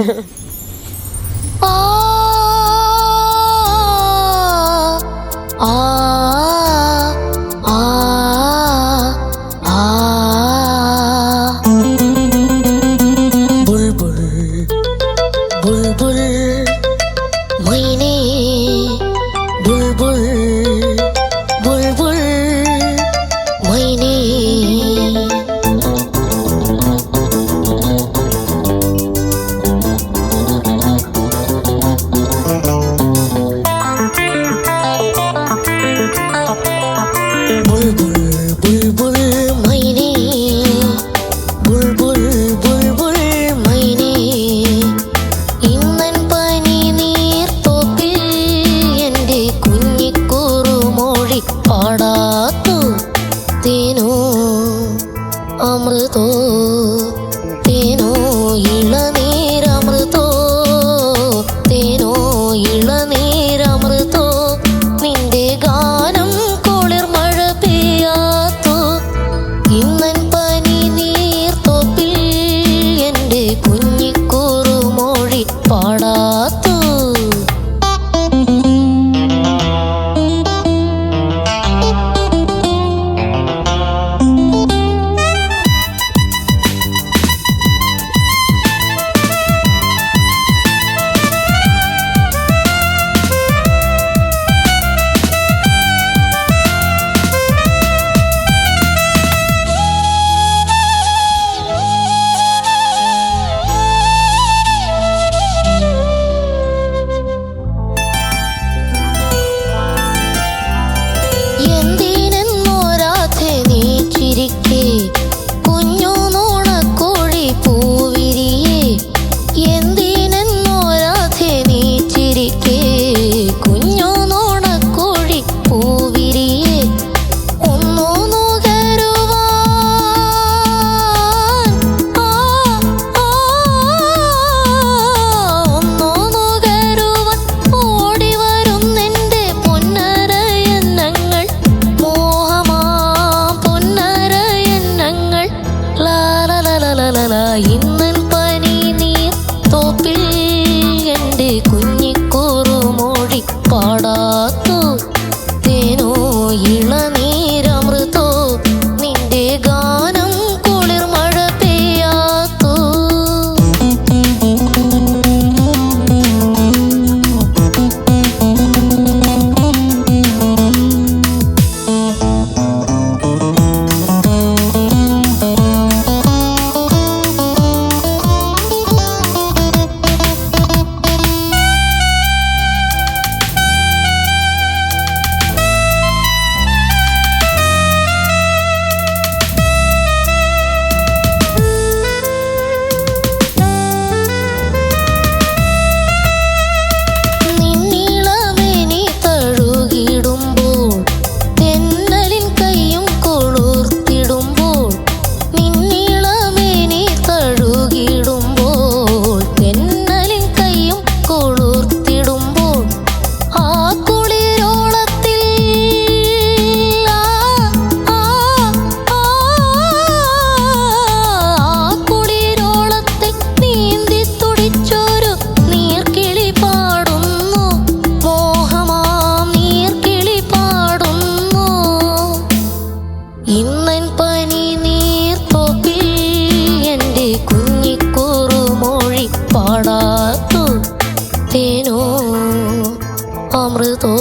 അമൃതോ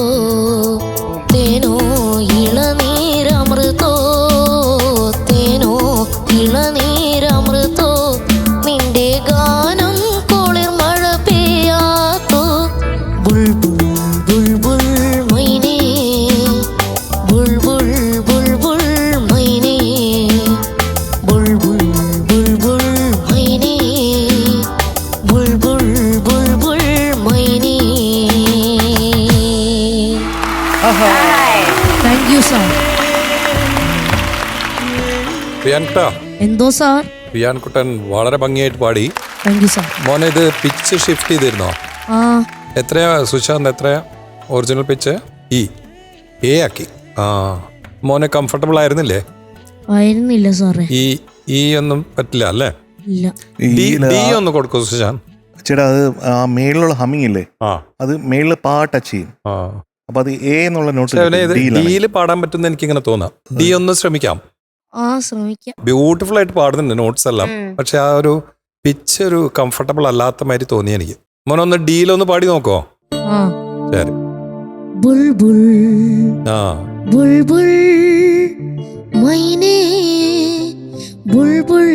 തേനോ ഇളനീരമൃതോ തേനോ ഇളനീരമൃതോ നിന്റെ ഗാനം കുളിർ മഴ പെയ്യാത്തോ ബുൾബുൾ ബുൾബുൾ മൈനേ ബുൾബുൾ ബുൾബുൾ മൈനേ ബുൾബുൾ ബുൾബുൾ മൈനേ ബുൾബുൾ ബുൾബുൾ മൈനേ. Thank you sir. പ്രിയാൻകുട്ടാ, എന്തോ സാർ? പ്രിയാൻകുട്ടൻ വളരെ ഭംഗിയായിട്ട് പാടി. Thank you sir. മോനെ ഇത് പിച്ച് ഷിഫ്റ്റ് ചെയ്തിരുന്നോ? ആ എത്രയാ സുശാന്ത്, എത്രയാ ഒറിജിനൽ പിച്ച്? എ ആക്കി. ആ മോനെ കംഫർട്ടബിൾ ആയിരുന്നില്ലേ? ആയിരുന്നില്ല സാറേ. ഈ ഒന്നും പറ്റില്ല അല്ലേ? ഇല്ല. ഡി ഒന്ന് കൊടുക്കൂ സുശാന്ത്. ചേട്ടാ അത് ആ മേളിലുള്ള ഹമ്മിങ് ഇല്ലേ, അത് മേളിൽ പാ ടച്ച് ചെയ്യും. അപ്പൊ അത് എ എന്നുള്ള നോട്ട് ഡിയിൽ പാടാൻ പറ്റുന്ന എനിക്ക് ഇങ്ങനെ തോന്നാം. ഡി ഒന്ന് ശ്രമിക്കാം. ആ ശ്രമിക്കാം. ബ്യൂട്ടിഫുൾ ആയിട്ട് പാടുന്നുണ്ട് നോട്ട്സ് എല്ലാം, പക്ഷെ ആ ഒരു പിച്ച് ഒരു കംഫർട്ടബിൾ അല്ലാത്ത മാതിരി തോന്നി എനിക്ക്. മോനൊന്ന് ഡിയിലൊന്ന് പാടി നോക്കോ? ശരി. ബുൾബുൾ ആ ബുൾബുൾ മൈനേ ബുൾബുൾ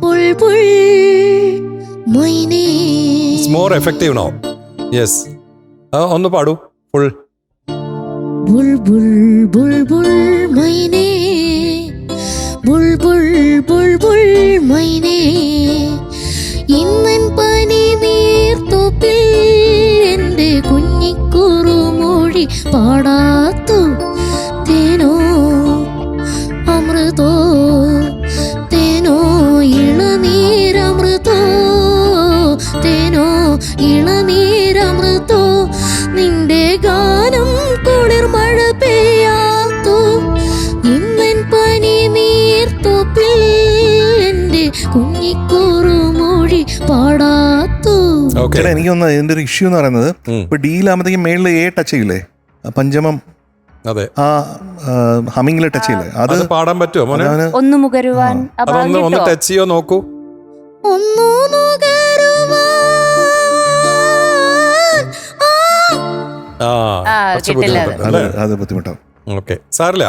ബുൾബുൾ മൈനേ. It's more effective no. Yes, ഒന്ന് പാടൂ ഫുൾ. ബുൾബുൾ ബുൾബുൾ മൈനേ ബുൾബുൾ ബുൾബുൾ മൈനേ ഇന്നൻ പനി നീർത്തോപ്പിൽ എൻ്റെ കുഞ്ഞിക്കുറുമൊഴി പാടാത്തു തേനോ അമൃതോ തേനോ ഇളനീരമൃതോ തേനോ ഇളനീരമൃതോ നിന്റെ ഗാനം കുളിർ മഴ പെയ്യാത്തു ഇന്നൻ പനി നീർത്തോപ്പിൽ എൻ്റെ കുഞ്ഞിക്കുറുമൊഴി പാടാത്തു. ചേട്ടാ എനിക്കൊന്ന് ഇതിന്റെ ഒരു ഇഷ്യൂ എന്ന് പറയുന്നത്, ഇപ്പൊ ഡിയിലാകുമ്പോഴത്തേക്കും മേളിൽ എ ടച്ച് ചെയ്യില്ലേ, പഞ്ചമം അതെ ആ ഹമ്മിങ്ങിൽ ടച്ച് ചെയ്യില്ലേ, അത് പാടാൻ പറ്റുമോ മോനെ? ഒന്ന് മുകരുവാൻ ഒന്ന് ടച്ച് ചെയ്യോ നോക്കൂ. ഒന്നു നുകരുവാൻ അത് ബുദ്ധിമുട്ടാവും. ഓക്കെ, സാറില്ല,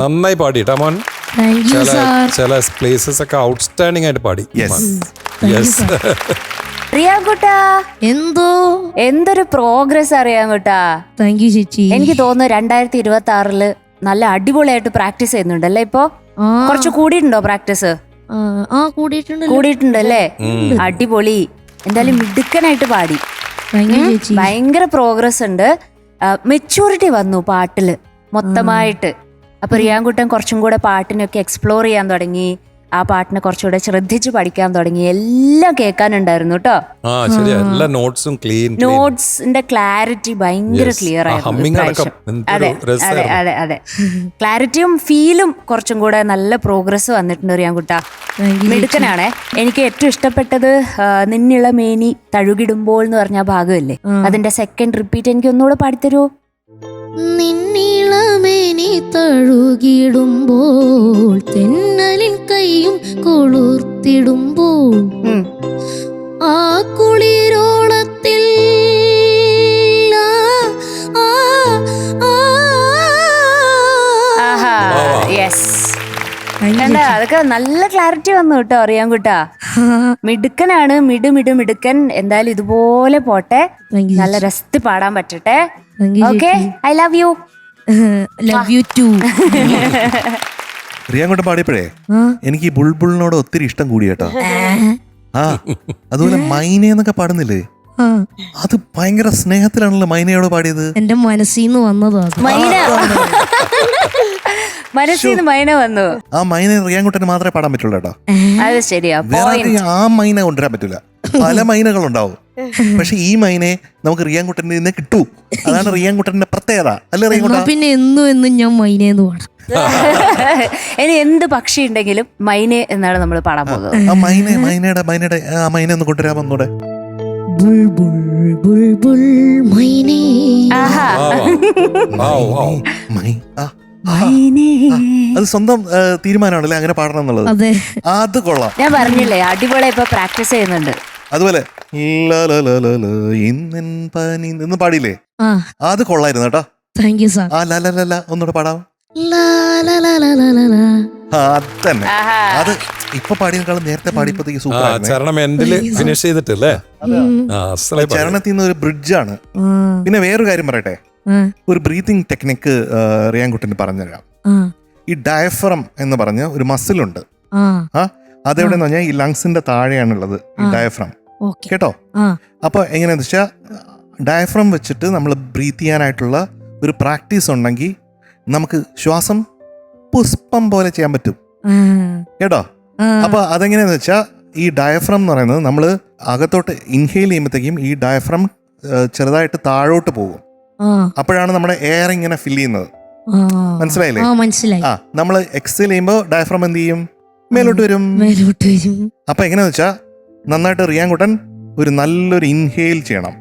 നന്നായി പാടിട്ടാ മോൻ. ചില പ്ലേസസ് ഒക്കെ ഔട്ട്സ്റ്റാൻഡിംഗ് ആയിട്ട് പാടി. യെസ്. റിയാൻകുട്ടാ, എന്തോ എന്തൊരു പ്രോഗ്രസ് അറിയാൻകുട്ടാ. താങ്ക് യു ചേച്ചി. എനിക്ക് തോന്നുന്നു 2026 നല്ല അടിപൊളിയായിട്ട് പ്രാക്ടീസ് ചെയ്യുന്നുണ്ടല്ലേ ഇപ്പൊ? കുറച്ച് കൂടിയിട്ടുണ്ടോ പ്രാക്ടീസ്? കൂടിയിട്ടുണ്ടല്ലേ? അടിപൊളി. എന്തായാലും മിടുക്കനായിട്ട് പാടി. ഭയങ്കര പ്രോഗ്രസ് ഉണ്ട്. മെച്ചൂരിറ്റി വന്നു പാട്ടില് മൊത്തമായിട്ട്. അപ്പൊ റിയാൻകുട്ടൻ കുറച്ചും കൂടെ പാട്ടിനൊക്കെ എക്സ്പ്ലോർ ചെയ്യാൻ തുടങ്ങി. ആ പാട്ടിനെ കുറച്ചുകൂടെ ശ്രദ്ധിച്ച് പഠിക്കാൻ തുടങ്ങി. എല്ലാം കേൾക്കാനുണ്ടായിരുന്നു കേട്ടോ. നോട്ട്സിന്റെ ക്ലാരിറ്റി ഭയങ്കര ക്ലിയർ ആയിരുന്നു. അതെ അതെ അതെ അതെ, ക്ലാരിറ്റിയും ഫീലും കുറച്ചും കൂടെ നല്ല പ്രോഗ്രസ് വന്നിട്ടുണ്ട് റിയാൻകുട്ടാ. മിടുക്കനാണേ. എനിക്ക് ഏറ്റവും ഇഷ്ടപ്പെട്ടത് നിന്നിള മേനി തഴുകിടുമ്പോൾ എന്ന് പറഞ്ഞ ഭാഗമല്ലേ, അതിന്റെ സെക്കൻഡ് റിപ്പീറ്റ് എനിക്ക് ഒന്നുകൂടെ പാടിത്തരുമോ? നിന്നിളമേനി തഴുകിടുമ്പോൾ തെന്നലിൻ കൈയും കൊളുർത്തിടുമ്പോൾ ആ കുളിരോളത്തിൽ അതൊക്കെ നല്ല ക്ലാരിറ്റി വന്നു കേട്ടോ അറിയാൻകുട്ടാ. മിടുക്കനാണ്, മിടുക്കൻ. എന്തായാലും ഇതുപോലെ പോട്ടെ, നല്ല രസത്തിൽ പാടാൻ പറ്റട്ടെ. Okay, I love you. Love you too. റിയാൻകുട്ടൻ പാടിയപ്പോഴേ എനിക്ക് ഈ ബുൾബുളിനോട് ഒത്തിരി ഇഷ്ടം കൂടി കേട്ടോ. അതുപോലെ മൈനയെന്നൊക്കെ പാടുന്നില്ലേ, അത് ഭയങ്കര സ്നേഹത്തിലാണല്ലോ മൈനയോട് പാടിയത്. എന്റെ മനസ്സിന്ന് വന്നതാ മനസ്സിന്ന് മൈന വന്നു. ആ മൈന റിയാൻകുട്ടന് മാത്രമേ പാടാൻ പറ്റുള്ളൂ കേട്ടോ. അത് ശരിയാ. ആ മൈന കൊണ്ടുവരാൻ പറ്റൂല. പല മൈനകളുണ്ടാവും, പക്ഷെ ഈ മൈനെ നമുക്ക് റിയാൻകുട്ടൻ്റെ നിന്ന് കിട്ടൂ. അതാണ് റിയാൻകുട്ടന്റെ പ്രത്യേകത അല്ലേ റിയാൻകുട്ട? പിന്നെ എന്നും ഞാൻ മൈനേന്ന് പാടും. ഇനി എന്ത് പക്ഷി ഉണ്ടെങ്കിലും മൈനെ എന്നാണ് നമ്മൾ പാടാൻ പോകുന്നത്. ആ മൈനയുടെ ആ മൈന ഒന്ന് കൊണ്ടുവരാൻ വന്നൂടെ? ബുൾബുൾ ബുൾബുൾ മൈനേ. അത് സ്വന്തം തീരുമാനമാണല്ലേ അങ്ങനെ പാടണം എന്നുള്ളത്. അത് കൊള്ളാം. ഞാൻ പറഞ്ഞില്ലേ അടിപൊളി ഇപ്പൊ പ്രാക്ടീസ് ചെയ്യുന്നുണ്ട്. അതുപോലെ ഇന്നൻ പനി എന്ന് പാടിയില്ലേ, ആ അത് കൊള്ളായിരുന്നു കേട്ടോ. Thank you sir. ആ ലല ഒന്നുകൂടെ പാടാം. അതന്നെ, അത് ഇപ്പൊ പാടിയേക്കാളും നേരത്തെ പാടിയപ്പോഴത്തേക്ക് സൂപ്പർ ആയിരുന്നു. ചരണം എൻഡില് ഫിനിഷ് ചെയ്തിട്ടല്ലേ. ചരണത്തിൽ നിന്ന് ഒരു ബ്രിഡ്ജാണ്. പിന്നെ വേറൊരു കാര്യം പറയട്ടെ, ഒരു ബ്രീത്തിങ് ടെക്നിക്ക് റിയാൻകുട്ടന് പറഞ്ഞുതരാം. ഈ ഡയഫ്രം എന്ന് പറഞ്ഞ ഒരു മസിലുണ്ട്. അതെവിടെന്ന് പറഞ്ഞാൽ ഈ ലങ്സിന്റെ താഴെയാണുള്ളത് ഈ ഡയഫ്രം, കേട്ടോ. അപ്പൊ എങ്ങനെയാന്ന് വെച്ചാൽ ഡയഫ്രം വെച്ചിട്ട് നമ്മൾ ബ്രീത്ത് ചെയ്യാനായിട്ടുള്ള ഒരു പ്രാക്ടീസ് ഉണ്ടെങ്കിൽ നമുക്ക് ശ്വാസം പുഷ്പം പോലെ ചെയ്യാൻ പറ്റും, കേട്ടോ. അപ്പൊ അതെങ്ങനെയാന്ന് വെച്ചാൽ ഈ ഡയഫ്രം എന്ന് പറയുന്നത് നമ്മൾ അകത്തോട്ട് ഇൻഹെയിൽ ചെയ്യുമ്പോഴത്തേക്കും ഈ ഡയഫ്രം ചെറുതായിട്ട് താഴോട്ട് പോകും. അപ്പോഴാണ് നമ്മുടെ എയർ ഇങ്ങനെ ഫിൽ ചെയ്യുന്നത്. മനസ്സിലായില്ലേ? മനസ്സിലായി. നമ്മൾ എക്സേൽ ചെയ്യുമ്പോൾ ഡയഫ്രം എന്ത് ചെയ്യും? മേലോട്ട് വരും. അപ്പൊ എങ്ങനെയാന്ന് വെച്ചാ നന്നായിട്ട് റിയാൻകുട്ടൻ ഒരു നല്ലൊരു ഇൻഹെയിൽ ചെയ്യണം.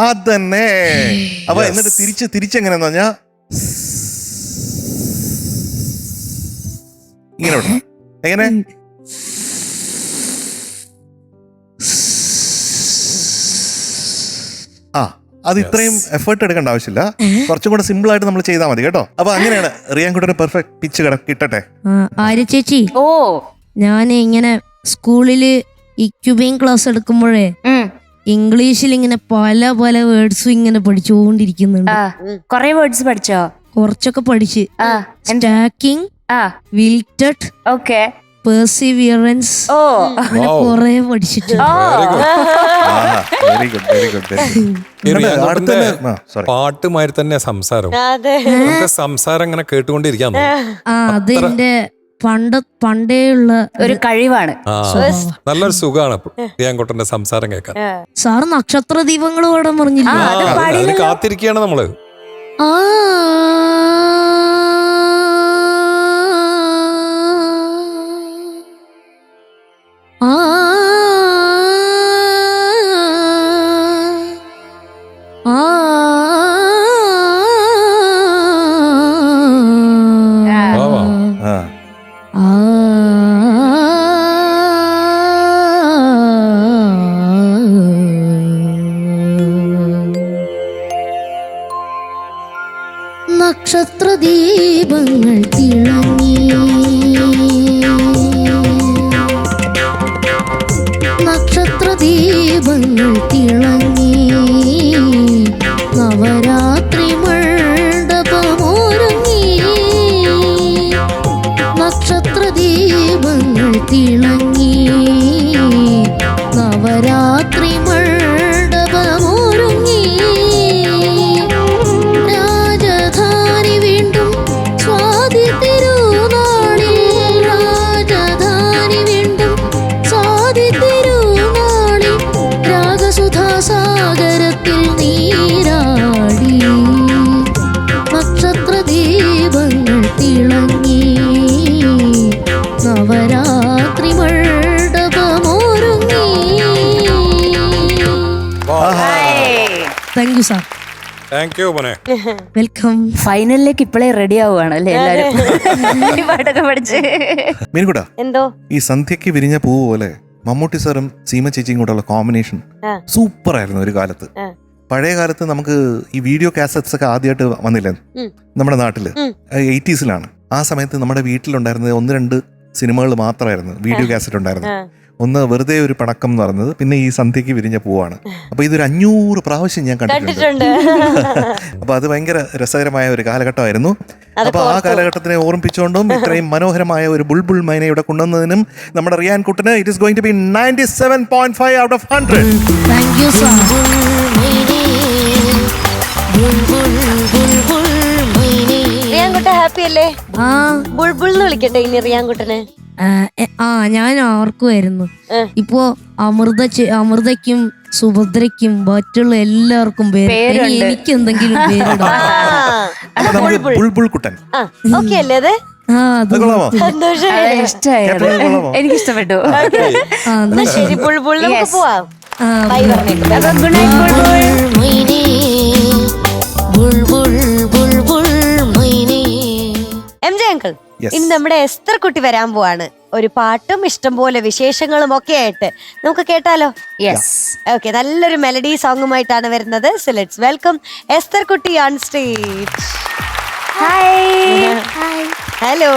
അതന്നെ. അപ്പൊ എന്നിട്ട് തിരിച്ചെങ്ങനെയാന്ന് പറഞ്ഞാ ഇങ്ങനെ വിടണം. എങ്ങനെ? അത് ഇത്രയും എഫേർട്ട് എടുക്കേണ്ട ആവശ്യമില്ല, കുറച്ചും കൂടെ സിമ്പിൾ ആയിട്ട് നമ്മൾ ചെയ്താൽ മതി, കേട്ടോ. അപ്പൊ അങ്ങനെയാണ് റിയാൻകുട്ടന് പെർഫെക്റ്റ് പിച്ച് കിട്ടട്ടെ. ആര്യ ചേച്ചി, ഞാൻ ഇങ്ങനെ സ്കൂളില് ഇക്യുബിങ് ക്ലാസ് എടുക്കുമ്പോഴേ ഇംഗ്ലീഷിൽ ഇങ്ങനെ പല വേർഡ്സും ഇങ്ങനെ പഠിച്ചുകൊണ്ടിരിക്കുന്നുണ്ട്. കൊറേ വേർഡ്സ് പഠിച്ചോ? കുറച്ചൊക്കെ പഠിച്ച്. സ്റ്റാക്കിംഗ്, വിൽറ്റഡ്, ഓക്കെ, പെർസിവിയറൻസ്, കൊറേ പഠിച്ചിട്ടുണ്ട്. പാട്ടുമായി തന്നെ സംസാരം, നമുക്ക് സംസാരം ഇങ്ങനെ കേട്ടുകൊണ്ടിരിക്കാൻ അതെന്റെ പണ്ടേയുള്ള ഒരു കഴിവാണ്. നല്ലൊരു സുഖമാണ് റിയാൻകുട്ടന്റെ സംസാരം കേൾക്കാൻ. സാറ് നക്ഷത്ര ദീപങ്ങൾ പാടാൻ പറഞ്ഞില്ല? കാത്തിരിക്കുകയാണ് നമ്മള്. നക്ഷത്രദീപങ്ങൾ തിളങ്ങി, നക്ഷത്രദീപങ്ങൾ തിളങ്ങി, നവരാത്രി മണ്ഡപമൊരുങ്ങി, നക്ഷത്രദീപങ്ങൾ തിളങ്ങി, നവരാത്രി മണ്ഡപമൊരുങ്ങി, രാജധാനി വീണ്ടും സ്വാതി തിരുനാളിൽ, രാജധാനി വീണ്ടും സ്വാതി തിരുനാളിൽ, രാഗസുധാസാഗരത്തിൽ നീരാടി, നക്ഷത്രദീപങ്ങൾ തിളങ്ങി, നവരാത്രി മണ്ഡപമൊരുങ്ങി. Thank you sir. Thank you മോനെ. വെൽക്കം. ഫൈനലിലേക്ക് ഇപ്പോഴേ റെഡി ആവുകയാണ് അല്ലേ എല്ലാരും? പാട്ടൊക്കെ പഠിച്ച്. മീൻകുട്ടാ, എന്തോ ഈ സന്ധ്യക്ക് വിരിഞ്ഞ പൂവ് പോലെ മമ്മൂട്ടി സാറും സീമ ചേച്ചിയും കൂടെയുള്ള കോമ്പിനേഷൻ സൂപ്പർ ആയിരുന്നു ഒരു കാലത്ത്. പഴയ കാലത്ത് നമുക്ക് ഈ വീഡിയോ കാസറ്റ്സ് ഒക്കെ ആദ്യമായിട്ട് വന്നില്ലേ നമ്മുടെ നാട്ടില്, 80s. ആ സമയത്ത് നമ്മുടെ വീട്ടിലുണ്ടായിരുന്നത് 1-2 സിനിമകൾ മാത്രമായിരുന്നു വീഡിയോ കാസറ്റ് ഉണ്ടായിരുന്നത്. ഒന്ന് വെറുതെ ഒരു പണക്കം എന്ന് പറയുന്നത്, പിന്നെ ഈ സന്ധ്യക്ക് വിരിഞ്ഞ പൂവാണ്. അപ്പൊ ഇതൊരു 500 പ്രാവശ്യം ഞാൻ കണ്ടിട്ടുണ്ട്. അപ്പൊ അത് ഭയങ്കര രസകരമായ ഒരു കാലഘട്ടമായിരുന്നു. അപ്പൊ ആ കാലഘട്ടത്തിനെ ഓർമ്മിപ്പിച്ചുകൊണ്ടും ഇത്രയും മനോഹരമായ ഒരു ബുൾബുൾ മൈനെ ഇവിടെ കൊണ്ടുവന്നതിനും നമ്മുടെ റിയാൻകുട്ടന് it is going to be 97.5 out of 100. Thank you sir. റിയാൻകുട്ട ഹാപ്പി അല്ലേ? ബുൾബുൾ എന്ന് വിളിക്കട്ടെ ഇനി റിയാൻകുട്ടനെ. ഞാൻ ഓർക്കുമായിരുന്നു. ഇപ്പോ അമൃതയ്ക്കും സുഭദ്രയ്ക്കും മറ്റുള്ള എല്ലാവർക്കും പേര്, എനിക്ക് എന്തെങ്കിലും പേരിടാം. ബുൾബുൾ കുട്ടൻ ഓക്കെ അല്ലേ? അത് സന്തോഷം, എനിക്ക് ഇഷ്ടപ്പെട്ടു. ശരി ബുൾബുൾ, നമുക്ക് പോവാം. ബൈ പറഞ്ഞേക്കും. എം ജെ അങ്കിൾ, ഇനി നമ്മുടെ എസ്തർ കുട്ടി വരാൻ പോവാണ്. ഒരു പാട്ടും ഇഷ്ടംപോലെ വിശേഷങ്ങളും ഒക്കെ ആയിട്ട് നമുക്ക് കേട്ടാലോ? യെസ്. ഓക്കെ, നല്ലൊരു മെലഡി സോങ്ങുമായിട്ടാണ് വരുന്നത്. സോ ലെറ്റ്സ് വെൽക്കം എസ്തർ കുട്ടി on stage. Hi. Hello.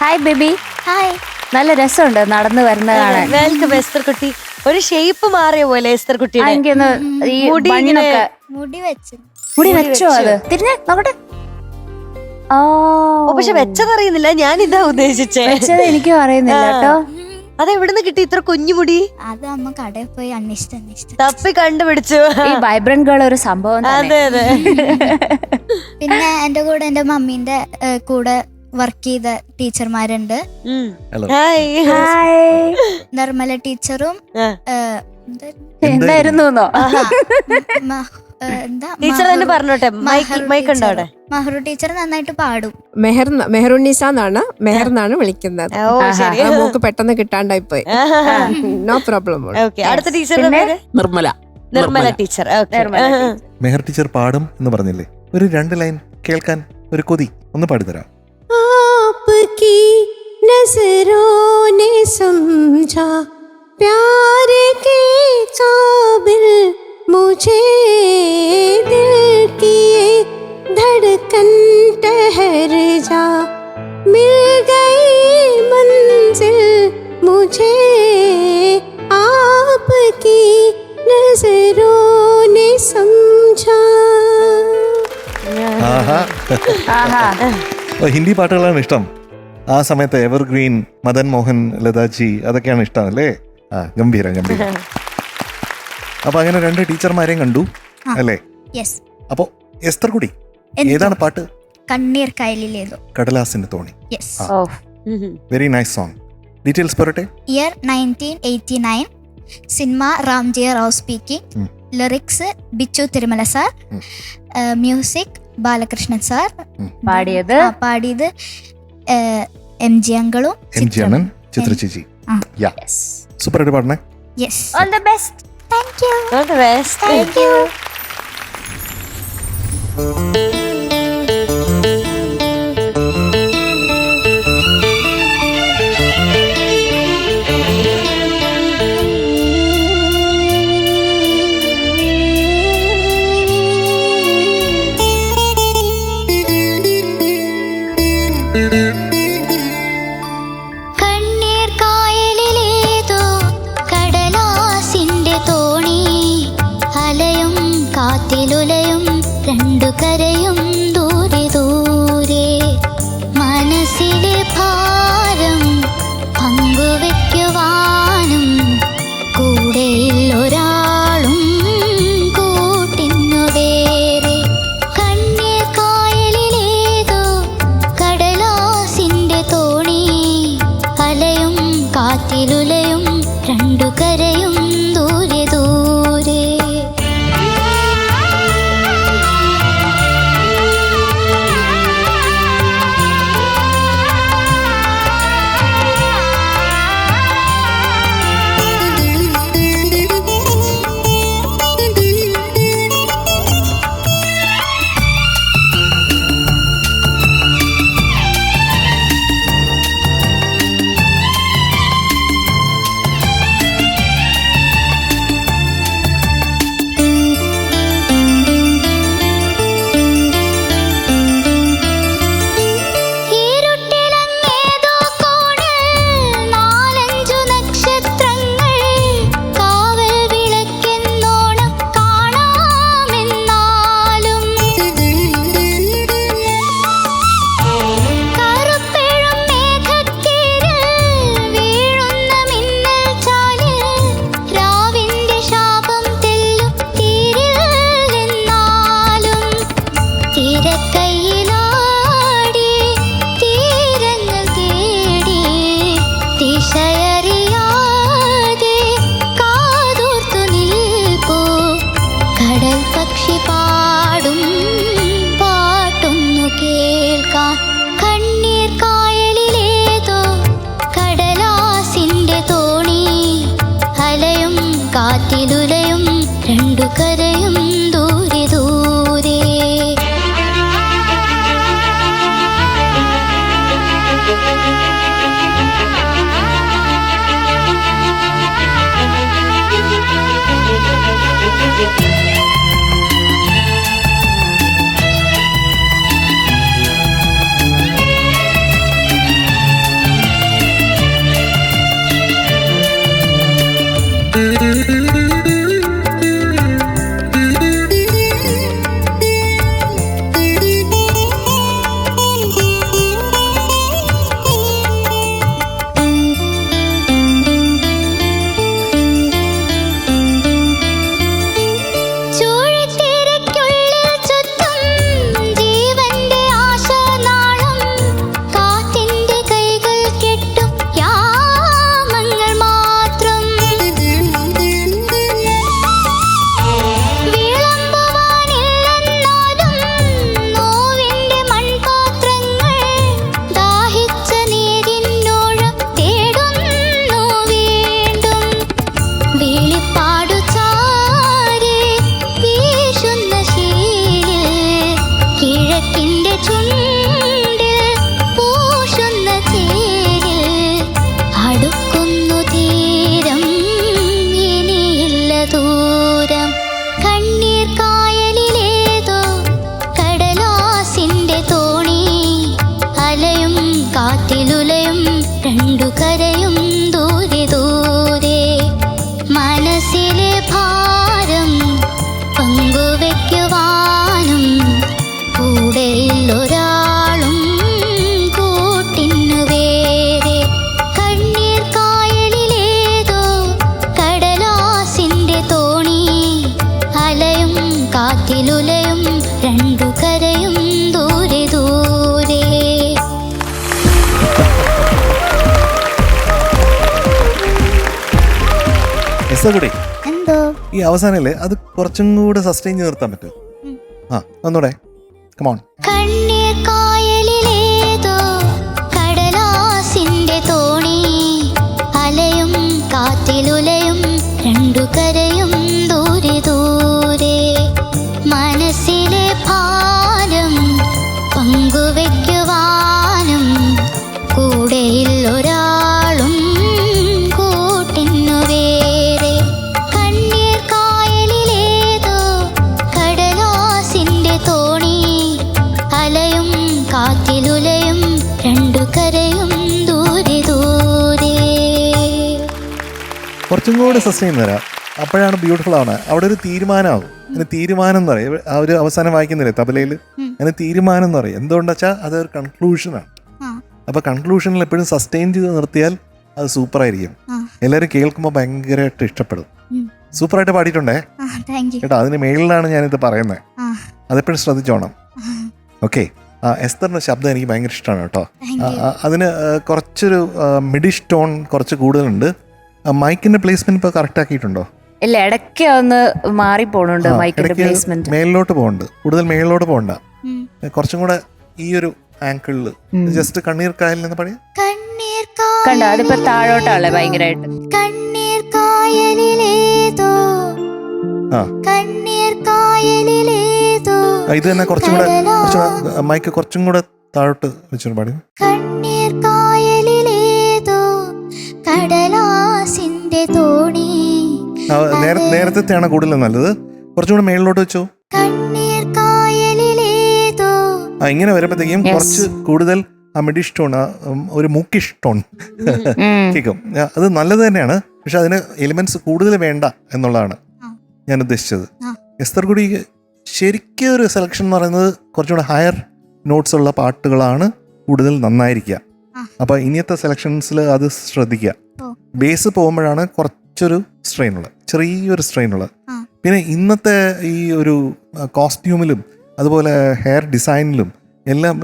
Hi baby. Hi. നല്ല രസമുണ്ട് നടന്നു വരുന്നത് കാണാൻ. വെൽക്കം എസ്തർ കുട്ടി. ഒരു ഷേപ്പ് മാറിയ പോലെ എസ്തർ കുട്ടിയുടെ. എനിക്കൊന്ന് ഈ ബണ്ണിനൊക്കെ മുടി വെച്ചു. മുടി വെച്ചോ? അത് തിരിഞ്ഞ് നോക്കട്ടെ. പക്ഷെ വെച്ചതറിയുന്നില്ല, ഞാൻ ഇതാ ഉദ്ദേശിച്ചേ. വെച്ചത് എനിക്കും അറിയുന്നില്ല കേട്ടോ. അത് എവിടുന്ന് കിട്ടി ഇത്ര കുഞ്ഞുമുടി? അത് അമ്മ കടയിൽ പോയി അന്വേഷിച്ചു തപ്പി കണ്ടുപിടിച്ചു. ഈ വൈബ്രന്റ് ഗേൾ ഒരു സംഭവം. അതെ അതെ. പിന്നെ എന്റെ കൂടെ എന്റെ മമ്മീന്റെ കൂടെ വർക്ക് ചെയ്ത ടീച്ചർമാരുണ്ട്. നിർമ്മല ടീച്ചറും എന്തായിരുന്നു ടീച്ചർ തന്നെ പറഞ്ഞോട്ടെ. മൈക്ക് ഉണ്ടോ അവിടെ? മഹ്റു ടീച്ചർ നന്നായിട്ട് പാടും. മെഹറുന്നിസ എന്നാണ്, മെഹർന്നാണ് വിളിക്കുന്നത്. നമുക്ക് പെട്ടെന്ന് കിട്ടാണ്ടായി പോയി. No problem. അടുത്ത ടീച്ചറിന്റെ പേര് നിർമ്മല. നിർമ്മല ടീച്ചർ. മെഹർ ടീച്ചർ പാടും എന്ന് പറഞ്ഞില്ലേ, ഒരു 2 ലൈൻ കേൾക്കാൻ ഒരു കൊതി, ഒന്ന് പാടിത്തരാം. आपकी नजरों ने समझा प्यार के काबिल मुझे, दिल की धड़कन ठहर जा, मिल गई मंजिल मुझे, आपकी नजरों ने समझा. ഹിന്ദി പാട്ടുകളാണ് ഇഷ്ടം ആ സമയത്ത്. എവർഗ്രീൻ, മദൻ മോഹൻ, ലതാജി, അതൊക്കെയാണ് ഇഷ്ടം അല്ലേ? ഗംഭീരം ഗംഭീരം. അപ്പൊ അങ്ങനെ 2 ടീച്ചർമാരെയും കണ്ടു അല്ലേ? അപ്പൊ എസ്തർ കുട്ടി, ഏതാണ് പാട്ട്? കണ്ണീർ കായലിലേതോ. കടലാസിന്റെ തോണി. Very nice song. ഡീറ്റെയിൽസ് പറയട്ടെ. Year 1989, cinema Ramji Rao speaking, lyrics Bichu Thirumala sir, music Balakrishnan sir, പാടിയത് MG അങ്കിളും ചിത്ര ചേച്ചി. സൂപ്പർ ആയിട്ട് പാടണേ. Yes, all the best. Thank you. All the best. Thank you. കണ്ണീർ കായലിലേതോ കടലാസിന്റെ തോണി, അലയും കാറ്റിലുലയും 2 കരയും ദൂരെ ദൂരെ, മനസ്സിലെ ഭാരം പങ്കുവെക്കുവാനും കൂടെയിൽ ഒരാളും കൂട്ടിന്നു വേറെ. കണ്ണീർ കായലിലേതോ കടലാസിന്റെ തോണി, അലയും കാറ്റിലുലയും 2 കരയും ദൂരെ ദൂരെ. കാറ്റിലുലയും രണ്ടു കരയും ദൂരെ ദൂരെ. കൂടി ഈ അവസാനല്ലേ അത് കുറച്ചും കൂടെ സസ്റ്റെയിൻ ചെയ്ത് നിർത്താൻ പറ്റുമോ? ആ ഒന്നൂടെ കമോൺ. കടലാസിന്റെ തോണി അലയും കാറ്റിലുലയും രണ്ടു കരയും ദൂരെ ദൂരെ മനസ്സിലെ ഭാരം പങ്കുവെക്കുവാനും കൂടെയിൽ ഒരാളും കൂട്ടിനു വേറെ കണ്ണീർ കായലിലേതോ കടലാസിന്റെ തോണി അലയും കാറ്റിലുലയും രണ്ടു കരയും ദൂരെ ദൂരെ. കുറച്ചും കൂടി സസ്റ്റെയിൻ തരാം, അപ്പോഴാണ് ബ്യൂട്ടിഫുൾ ആവുന്നത്. അവിടെ ഒരു തീരുമാനമാകും. അതിന് തീരുമാനം എന്ന് പറയും. ആ ഒരു അവസാനം വായിക്കുന്നില്ലേ തബലയിൽ, അതിന് തീരുമാനം എന്ന് പറയും. എന്തുകൊണ്ടാ വെച്ചാൽ അതൊരു കൺക്ലൂഷനാണ്. അപ്പൊ കൺക്ലൂഷനിൽ എപ്പോഴും സസ്റ്റെയിൻ ചെയ്ത് നിർത്തിയാൽ അത് സൂപ്പർ ആയിരിക്കും. എല്ലാവരും കേൾക്കുമ്പോൾ ഭയങ്കരമായിട്ട് ഇഷ്ടപ്പെടും. സൂപ്പറായിട്ട് പാടിയിട്ടുണ്ടേ കേട്ടോ. അതിന് മേളിലാണ് ഞാനിത് പറയുന്നത്, അതെപ്പോഴും ശ്രദ്ധിച്ചോണം. ഓക്കെ. എസ്തറിന്റെ ശബ്ദം എനിക്ക് ഭയങ്കര ഇഷ്ടമാണ് കേട്ടോ. അതിന് കുറച്ചൊരു മിഡിഷ് ടോൺ കുറച്ച് കൂടുതലുണ്ട്. മൈക്കിന്റെ പ്ലേസ്മെന്റ് ഇപ്പൊ കറക്റ്റ് ആക്കിയിട്ടുണ്ടോ? ഇല്ല, ഇടയ്ക്ക് ഒന്ന് മാറി പോണുണ്ട് മൈക്കിന്റെ പ്ലേസ്മെന്റ്. മേളിലോട്ട് പോകുന്നുണ്ട്, കൂടുതൽ മേളിലോട്ട് പോകണ്ട. കുറച്ചും കൂടെ ഈ ഒരു ആങ്കിളില് ജസ്റ്റ് കണ്ണീർ കായലിൽ നിന്ന് പാടിയ കണ്ടോ, അതിപ്പോ താഴോട്ടാണല്ലേ ഭയങ്കരമായിട്ട്. കണ്ണീർ കായലിലേതോ കണ്ണീർ കായലിലേതോ ഇത് തന്നെ കുറച്ചും കൂടെ മൈക്ക് കുറച്ചും കൂടെ താഴോട്ട് വെച്ചോണ്ട് പാടി. കണ്ണീർ കായലിലേതോ കടലാസിന്റെ തോണി. നേരത്തെയാണ് കൂടുതൽ നല്ലത്. കുറച്ചും കൂടെ മേളിലോട്ട് വെച്ചോ. കണ്ണീർ കായലിലേതോ ഇങ്ങനെ വരുമ്പോഴത്തേക്കും കുറച്ച് കൂടുതൽ ആ മിഡിഷ് ടോൺ, ഒരു മൂക്കിഷ് ടോൺ കേൾക്കും. അത് നല്ലത് തന്നെയാണ്, പക്ഷെ അതിന് എലിമെന്റ്സ് കൂടുതൽ വേണ്ട എന്നുള്ളതാണ് ഞാൻ ഉദ്ദേശിച്ചത്. എസ്തർ കൂടി ശരിക്കും ഒരു സെലക്ഷൻ എന്ന് പറയുന്നത് കുറച്ചുകൂടെ ഹയർ നോട്ട്സ് ഉള്ള പാട്ടുകളാണ് കൂടുതൽ നന്നായിരിക്കുക. അപ്പൊ ഇനിയത്തെ സെലക്ഷൻസിൽ അത് ശ്രദ്ധിക്കുക. ബേസ് പോകുമ്പോഴാണ് കുറച്ചൊരു സ്ട്രെയിനുള്ള, ചെറിയൊരു സ്ട്രെയിനുള്ള. പിന്നെ ഇന്നത്തെ ഈ ഒരു കോസ്റ്റ്യൂമിലും അതുപോലെ ഹെയർ ഡിസൈനിലും എല്ലാം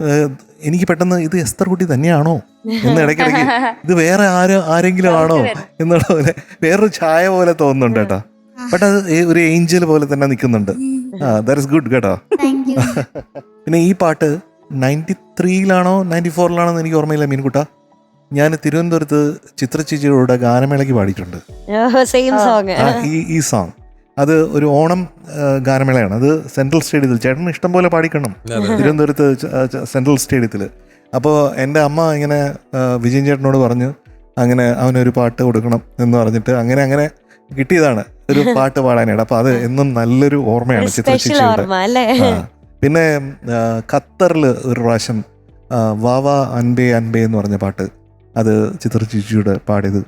എനിക്ക് പെട്ടെന്ന് ഇത് എസ്തർ കുട്ടി തന്നെയാണോ എന്ന് ഇടയ്ക്കിടയ്ക്ക് ഇത് വേറെ ആരെങ്കിലും ആണോ എന്നുള്ള പോലെ വേറൊരു ഛായ പോലെ തോന്നുന്നുണ്ട് കേട്ടോ. ബട്ട് അത് ഒരു ഏഞ്ചൽ പോലെ തന്നെ നിൽക്കുന്നുണ്ട്. ദാറ്റ് ഇസ് ഗുഡ് കേട്ടോ. പിന്നെ ഈ പാട്ട് 93-ലാണോ 94-ലാണോ എന്ന് എനിക്ക് ഓർമ്മയില്ല മീൻകുട്ട. ഞാൻ തിരുവനന്തപുരത്ത് ചിത്രചേച്ചിയുടെ ഗാനമേളയ്ക്ക് പാടിയിട്ടുണ്ട് ഈ സോങ്. അത് ഒരു ഓണം ഗാനമേളയാണ്. അത് സെൻട്രൽ സ്റ്റേഡിയത്തിൽ ചേട്ടന് ഇഷ്ടം പോലെ പാടിക്കണം, തിരുവനന്തപുരത്ത് സെൻട്രൽ സ്റ്റേഡിയത്തിൽ. അപ്പോൾ എൻ്റെ അമ്മ ഇങ്ങനെ വിജയൻ ചേട്ടനോട് പറഞ്ഞു അങ്ങനെ അവനൊരു പാട്ട് കൊടുക്കണം എന്ന് പറഞ്ഞിട്ട് അങ്ങനെ കിട്ടിയതാണ് ഒരു പാട്ട് പാടാനായിട്ട്. അപ്പോൾ അത് എന്നും നല്ലൊരു ഓർമ്മയാണ് ചിത്രചേച്ചിയുടെ. പിന്നെ ഖത്തറിൽ ഒരു പ്രാവശ്യം വാവാ അൻപേ അൻപേ എന്ന് പറഞ്ഞ പാട്ട്, അത് ചിത്രചേച്ചിയുടെ പാടിയത്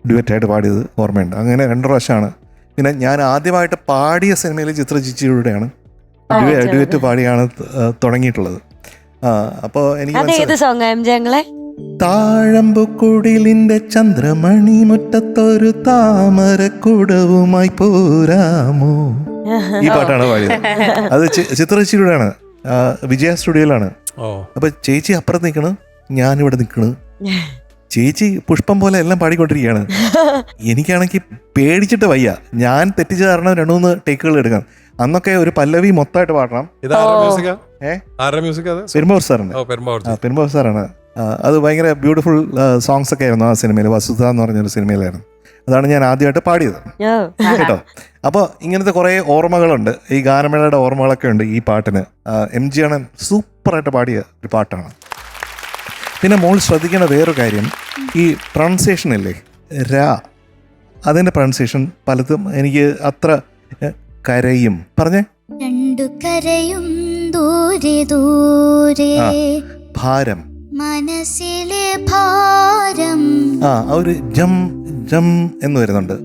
ഡ്യുവറ്റായിട്ട് പാടിയത് ഓർമ്മയുണ്ട്. അങ്ങനെ 2 പ്രാവശ്യമാണ്. പിന്നെ ഞാൻ ആദ്യമായിട്ട് പാടിയ സിനിമയിൽ ചിത്ര ചേച്ചിയുടെയാണ് ഡ്യുവറ്റ് പാടിയാണ് തുടങ്ങിയിട്ടുള്ളത്. അപ്പോൾ എനിക്ക് താഴമ്പുക്കുടിലിന്റെ ചന്ദ്രമണി മുറ്റത്തൊരു താമരക്കുടവുമായി പോരാമോ, ഈ പാട്ടാണ് പാടിയത്. അത് ചിത്ര ചേച്ചിയുടെയാണ്, വിജയ സ്റ്റുഡിയോയിലാണ്. അപ്പൊ ചേച്ചി അപ്പുറത്ത് നിൽക്കണ്, ഞാനിവിടെ നിൽക്കണ്. ചേച്ചി പുഷ്പം പോലെ എല്ലാം പാടിക്കൊണ്ടിരിക്കുകയാണ്. എനിക്കാണെങ്കിൽ പേടിച്ചിട്ട് വയ്യ. ഞാൻ തെറ്റിച്ച് കാരണം 2-3 ടേക്കുകൾ എടുക്കാം. അന്നൊക്കെ ഒരു പല്ലവി മൊത്തമായിട്ട് പാടണം. പെരുമ്പാവൂർ സാറാണ്. അത് ഭയങ്കര ബ്യൂട്ടിഫുൾ സോങ്സ് ഒക്കെ ആയിരുന്നു ആ സിനിമയിൽ. വസുധ എന്ന് പറഞ്ഞൊരു സിനിമയിലായിരുന്നു. അതാണ് ഞാൻ ആദ്യമായിട്ട് പാടിയത് കേട്ടോ. അപ്പോൾ ഇങ്ങനത്തെ കുറേ ഓർമ്മകളുണ്ട്, ഈ ഗാനമേളയുടെ ഓർമ്മകളൊക്കെ ഉണ്ട് ഈ പാട്ടിന്. MG ആണ് സൂപ്പറായിട്ട് പാടിയ ഒരു പാട്ടാണ്. പിന്നെ മോൾ ശ്രദ്ധിക്കേണ്ട വേറൊരു കാര്യം, ഈ പ്രൊണൗൺസിയേഷൻ ഇല്ലേ, രാ, അതിൻ്റെ പ്രൊണൗൺസിയേഷൻ പലതും എനിക്ക് അത്ര കരയും പറഞ്ഞേ, 2 കരയും ദൂരെ ദൂരെ, ഭാരം, മനസ്സിലെ ഭാരം, ഒരു ജം ജം എന്ന് വരുന്നുണ്ട്.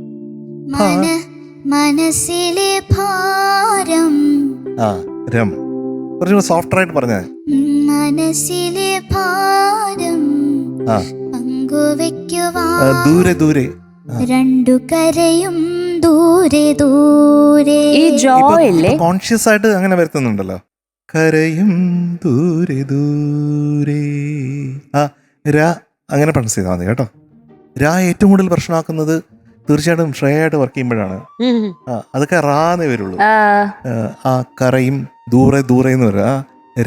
മനസ്സിലെ ഭാരം, രം കുറച്ചുകൂടെ സോഫ്റ്റായിട്ട് പറഞ്ഞേ, മനസ്സിലെ ഭാരം പങ്കുവെക്കുവാൻ ദൂരെ ദൂരെ, 2 കരയും ദൂരെ ദൂരെ. ഈ ജോയില്ലേ കോൺഷ്യസ് ആയിട്ട് അങ്ങനെ വരുത്തുന്നുണ്ടല്ലോ, കരയും ദൂരെ ദൂരെ. രാ അങ്ങനെ പ്രൊണൗൺസ് ചെയ്താൽ മതി കേട്ടോ. രാ ഏറ്റവും കൂടുതൽ പ്രശ്നമാക്കുന്നത് തീർച്ചയായിട്ടും ശ്രേയായിട്ട് വർക്ക് ചെയ്യുമ്പോഴാണ്. അതൊക്കെ റാന്നേ വരുള്ളൂ. കരയും ദൂരെ ദൂരെ എന്ന് പറയുക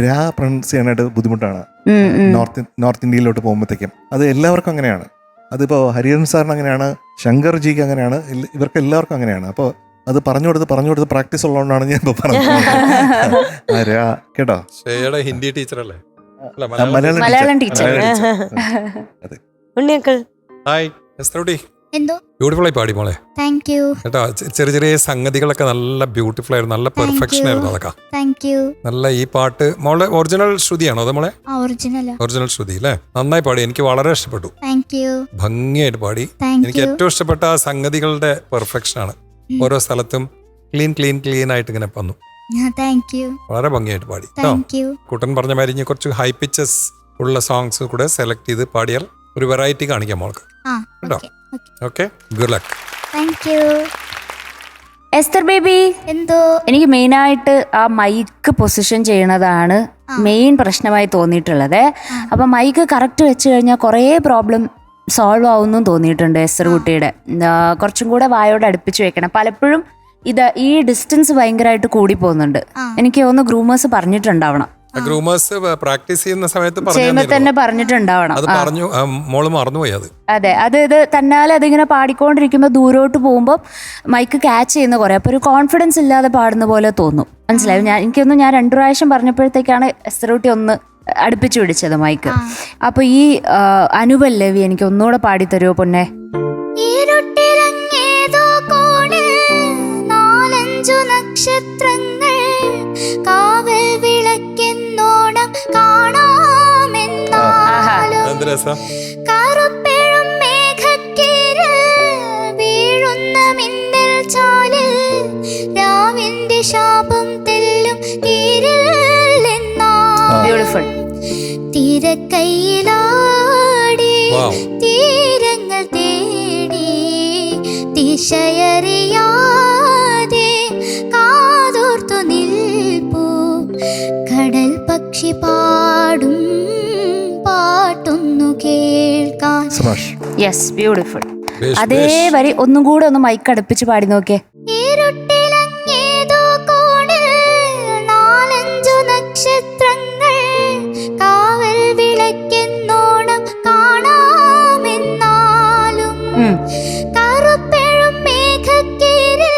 രാ പ്രൊണൗൺസ് ചെയ്യാനായിട്ട് ബുദ്ധിമുട്ടാണ് നോർത്ത് ഇന്ത്യയിലോട്ട് പോകുമ്പോഴത്തേക്കും. അത് എല്ലാവർക്കും അങ്ങനെയാണ്. അതിപ്പോൾ ഹരിഹരൻ സാറിന് അങ്ങനെയാണ്, ശങ്കർ ജിക്ക് അങ്ങനെയാണ്, ഇവർക്ക് എല്ലാവർക്കും അങ്ങനെയാണ്. അപ്പോൾ അത് പറഞ്ഞു കൊടുത്ത് പ്രാക്ടീസ് ഉള്ളതുകൊണ്ടാണ് ഞാൻ ഇപ്പോൾ പറഞ്ഞത്. കേട്ടോ, ഹിന്ദി ടീച്ചറല്ലേ, മലയാളം ടീച്ചർ. എന്തോ ബ്യൂട്ടിഫുൾ ആയി പാടി മോളെ. താങ്ക് യു കേട്ടോ. ചെറിയ ചെറിയ സംഗതികളൊക്കെ നല്ല ബ്യൂട്ടിഫുൾ ആയിരുന്നു, നല്ല പെർഫെക്ഷൻ ആയിരുന്നു അതൊക്കെ. Thank you. നല്ല ഈ പാട്ട് മോളെ ഒറിജിനൽ ശ്രുതിയാണോ അത് മോളെ? ഒറിജിനൽ ശ്രുതി അല്ലേ? നന്നായി പാടി, എനിക്ക് വളരെ ഇഷ്ടപ്പെട്ടു. Thank you. ഭംഗിയായിട്ട് പാടി. എനിക്ക് ഏറ്റവും ഇഷ്ടപ്പെട്ട ആ സംഗതികളുടെ പെർഫെക്ഷൻ ആണ്. ഓരോ സ്ഥലത്തും ക്ലീൻ ആയിട്ട് ഇങ്ങനെ വന്നു. വളരെ ഭംഗിയായിട്ട് പാടി. കുട്ടൻ പറഞ്ഞ മാതിരി കുറച്ച് ഹൈ പിച്ചസ് ഉള്ള സോങ്സ് കൂടെ സെലക്ട് ചെയ്ത് പാടിയാൽ ഒരു വെറൈറ്റി കാണിക്കാം മോൾക്ക് കേട്ടോ. Okay, good luck. Esther baby, എന്തോ എനിക്ക് മെയിനായിട്ട് ആ മൈക്ക് പൊസിഷൻ ചെയ്യണതാണ് മെയിൻ പ്രശ്നമായി തോന്നിയിട്ടുള്ളത്. അപ്പം മൈക്ക് കറക്റ്റ് വെച്ച് കഴിഞ്ഞാൽ കുറേ പ്രോബ്ലം സോൾവ് ആവുന്നു തോന്നിയിട്ടുണ്ട്. എസ്തർ കുട്ടിയുടെ കുറച്ചും കൂടെ വായോട് അടുപ്പിച്ച് വെക്കണം. പലപ്പോഴും ഈ ഡിസ്റ്റൻസ് ഭയങ്കരമായിട്ട് കൂടി പോകുന്നുണ്ട്. എനിക്ക് തോന്നുന്നു ഗ്രൂമേഴ്സ് പറഞ്ഞിട്ടുണ്ടാവണം, ഗ്രൂമേഴ്സ് പ്രാക്ടീസ് ചെയ്യുന്ന സമയത്ത് ചെയ്യുമ്പോൾ തന്നെ പറഞ്ഞിട്ടുണ്ടാവണം. മോള് മറന്നുപോയി അത്. അതെ, ഇത് തന്നാലെ അതിങ്ങനെ പാടിക്കൊണ്ടിരിക്കുമ്പോൾ ദൂരോട്ട് പോകുമ്പോൾ മൈക്ക് ക്യാച്ച് ചെയ്യുന്ന കുറെ, അപ്പോൾ ഒരു കോൺഫിഡൻസ് ഇല്ലാതെ പാടുന്ന പോലെ തോന്നും. മനസ്സിലായി? എനിക്കൊന്ന് ഞാൻ 2 പ്രാവശ്യം പറഞ്ഞപ്പോഴത്തേക്കാണ് എസ്തറൂട്ടി ഒന്ന് അടുപ്പിച്ചു പിടിച്ചത് മൈക്ക്. അപ്പൊ ഈ അനുപല്ലവി എനിക്ക് ഒന്നുകൂടെ പാടിത്തരുമോ പൊന്നെ? നക്ഷത്രങ്ങൾ കാവൽ വിളക്കെന്നോണം കാണാമെന്നാലും കറുപ്പെഴും മേഘക്കീരിൽ വീഴുന്ന മിന്നൽ ചാലിൽ രാവിന്റെ ശാപം തെല്ലും തീരില്ലെന്നാലും തീരക്കൈയിലാടി തീരങ്ങൾ തേടി ദിശയറിയാതെ കാതോർത്തു നിൽപ്പൂ കടൽ പക്ഷി പാടും പാട്ടൊന്നു കേൾക്കാൻ. Yes, beautiful. അതേ വരി ഒന്നും കൂടെ ഒന്ന് മൈക്ക് അടുപ്പിച്ച് പാടി നോക്കേ. ഇരുട്ടിലങ്ങേതോ കോണിൽ 4-5 നക്ഷത്രങ്ങൾ കാവൽ വിളക്കെന്നോണം കാണാമെന്നാലും കറുപ്പെഴും മേഘക്കീരിൽ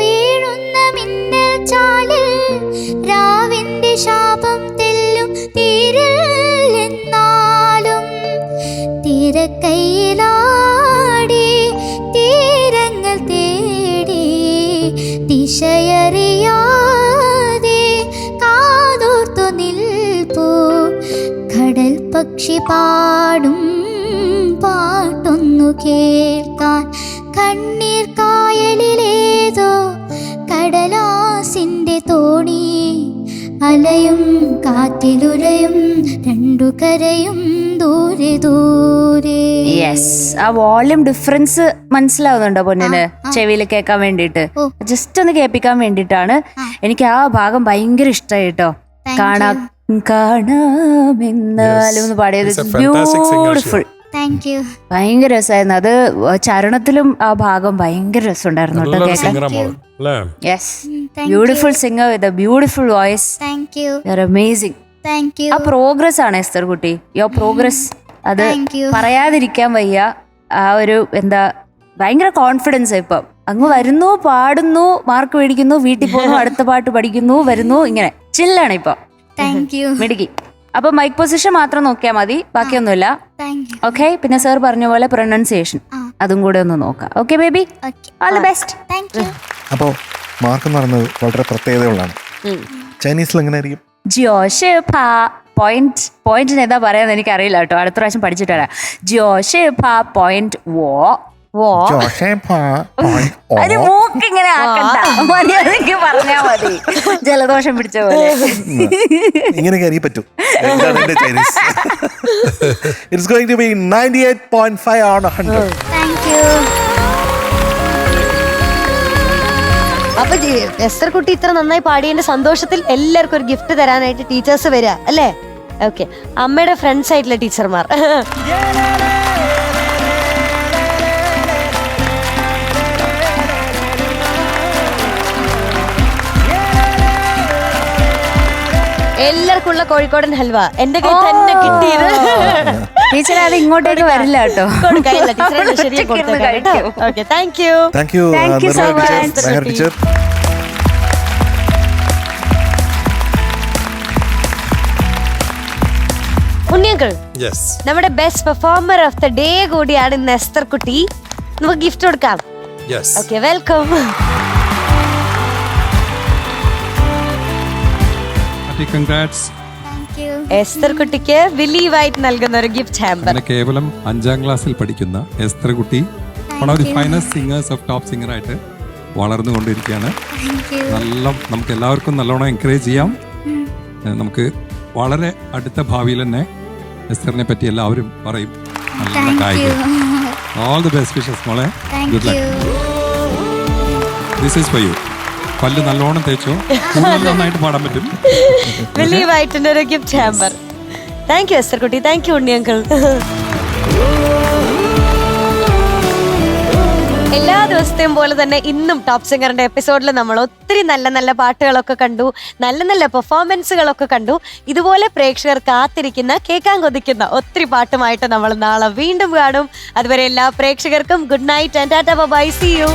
വീഴുന്ന മിന്നൽ ചാലിൽ രാവിന്റെ ശാപം തെല്ലും തീരില്ലെന്നാലും തീരക്കൈയിലാടി തീരങ്ങൾ തേടി ദിശയറിയാതെ കാതോർത്തു നിൽപ്പൂ കടൽ പക്ഷി പാടും പാട്ടൊന്നു കേൾക്കാൻ കണ്ണീർ കായലിലേതോ കടലാസിന്റെ തോണി അലയും കാറ്റിലുരയും രണ്ടു കരയും ദൂരെ ദൂരെ. യെസ്, ആ വോളിയം ഡിഫറൻസ് മനസ്സിലാവുന്നുണ്ടോ പൊന്നിന് ചെവിയിൽ കേൾക്കാൻ വേണ്ടിട്ട്? ജസ്റ്റ് ഒന്ന് കേൾപ്പിക്കാൻ വേണ്ടിട്ടാണ്. എനിക്ക് ആ ഭാഗം ഭയങ്കര ഇഷ്ടമായി കേട്ടോ. കാണാമെന്നാലും പാടിയത് ബ്യൂട്ടിഫുൾ. ഭയങ്കര രസമായിരുന്നു അത്. ചരണത്തിലും ആ ഭാഗം ഭയങ്കര രസമുണ്ടായിരുന്നു കേട്ടോ കേൾക്കാൻ. Yes, beautiful singer with a beautiful voice. Amazing. ആ പ്രോഗ്രസ് ആണ് എസ്തർ കുട്ടി, യുവർ പ്രോഗ്രസ്. അത് പറയാതിരിക്കാൻ വയ്യ. ആ ഒരു എന്താ ഭയങ്കര കോൺഫിഡൻസ്. ഇപ്പം അങ്ങ് വരുന്നു, പാടുന്നു, മാർക്ക് മേടിക്കുന്നു, വീട്ടിൽ പോകുന്നു, അടുത്ത പാട്ട് പഠിക്കുന്നു, വരുന്നു, ഇങ്ങനെ ചില്ലാണ് ഇപ്പൊ. മിടുക്കി. അപ്പൊ മൈക്ക് പൊസിഷൻ മാത്രം നോക്കിയാൽ മതി, ബാക്കിയൊന്നുമില്ല. ഓക്കെ. പിന്നെ സർ പറഞ്ഞ പോലെ പ്രൊനൗൺസിയേഷൻ അതും കൂടെ ഒന്ന് നോക്കാം. Okay baby, all the best. അപ്പോ മാർക്ക് എന്ന് പറയുന്നത് വളരെ പ്രത്യേകതകളാണ്. ചൈനീസിൽ എങ്ങനെ ആയിരിക്കും? പോയിന്റിന് ഏതാ പറയാന്ന് എനിക്ക് അറിയില്ല കേട്ടോ. അടുത്ത പ്രാവശ്യം പഠിച്ചിട്ട് വരാം. പോയിന്റ് മൂക്കിങ്ങനെ ആക്കണ്ട, മര്യാദക്ക് പറഞ്ഞാ മതി. ജലദോഷം പിടിച്ച പോലെ ഇങ്ങനെയൊക്കെ എനിക്ക് പറ്റും. It's going to be 98.5 on 100. അപ്പൊ എസ്തർ കുട്ടി ഇത്ര നന്നായി പാടിയതിന്റെ സന്തോഷത്തിൽ എല്ലാവർക്കും ഒരു ഗിഫ്റ്റ് തരാനായിട്ട് ടീച്ചേഴ്സ് വരിക അല്ലേ? ഓക്കെ, അമ്മയുടെ ഫ്രണ്ട്സ് ആയിട്ടുള്ള ടീച്ചർമാർ. എല്ലാവർക്കും ഉള്ള കോഴിക്കോടൻ ഹൽവ എന്റെ കയ്യിൽ തന്നെ കിട്ടിയത്. ടീച്ചർ അത് ഇങ്ങോട്ടേക്ക് വരില്ല കേട്ടോ. Okay, thank you. Thank you so much teacher. Unni uncle, നമ്മുടെ best performer of the day കൂടിയാണ് ഇന്ന് എസ്തർ കുട്ടി. നമുക്ക് ഗിഫ്റ്റ് കൊടുക്കാം. Okay, welcome. എസ്തർ കുട്ടിക്ക് വില്ലി വൈറ്റ് നൽകുന്ന ഒരു ഗിഫ്റ്റ് ഹാമ്പർ. കേവലം 5ാം ക്ലാസ്സിൽ പഠിക്കുന്ന എസ്തർ കുട്ടി one of the finest singers of top singer ആയിട്ട് വളർന്നുകൊണ്ടിരിക്കുകയാണ്. നമുക്ക് എല്ലാവർക്കും നല്ലോണം എൻകറേജ് ചെയ്യാം. നമുക്ക് വളരെ അടുത്ത ഭാവിയിൽ തന്നെ എസ്തറിനെ പറ്റി എല്ലാവരും പറയും. നല്ല ഗായിക. ഓൾ ദി ബെസ്റ്റ് വിഷസ് മോളെ. Good luck. This is for you. പല്ല് നല്ലോണം തേച്ചോ, നന്നായിട്ട് പാടാൻ പറ്റും. വില്ലി വൈറ്റിന്റെ ഒരു gift hamper. Thank you Esther കുട്ടി. Thank you Unni uncle. എല്ലാ ദിവസത്തെയും പോലെ തന്നെ ഇന്നും ടോപ്പ് സിംഗറിന്റെ എപ്പിസോഡിൽ നമ്മൾ ഒത്തിരി നല്ല നല്ല പാട്ടുകളൊക്കെ കണ്ടു, നല്ല നല്ല പെർഫോമൻസുകളൊക്കെ കണ്ടു. ഇതുപോലെ പ്രേക്ഷകർ കാത്തിരിക്കുന്ന, കേൾക്കാൻ കൊതിക്കുന്ന ഒത്തിരി പാട്ടുമായിട്ട് നമ്മൾ നാളെ വീണ്ടും കാണും. അതുവരെ എല്ലാ പ്രേക്ഷകർക്കും good night and tata bye. See U.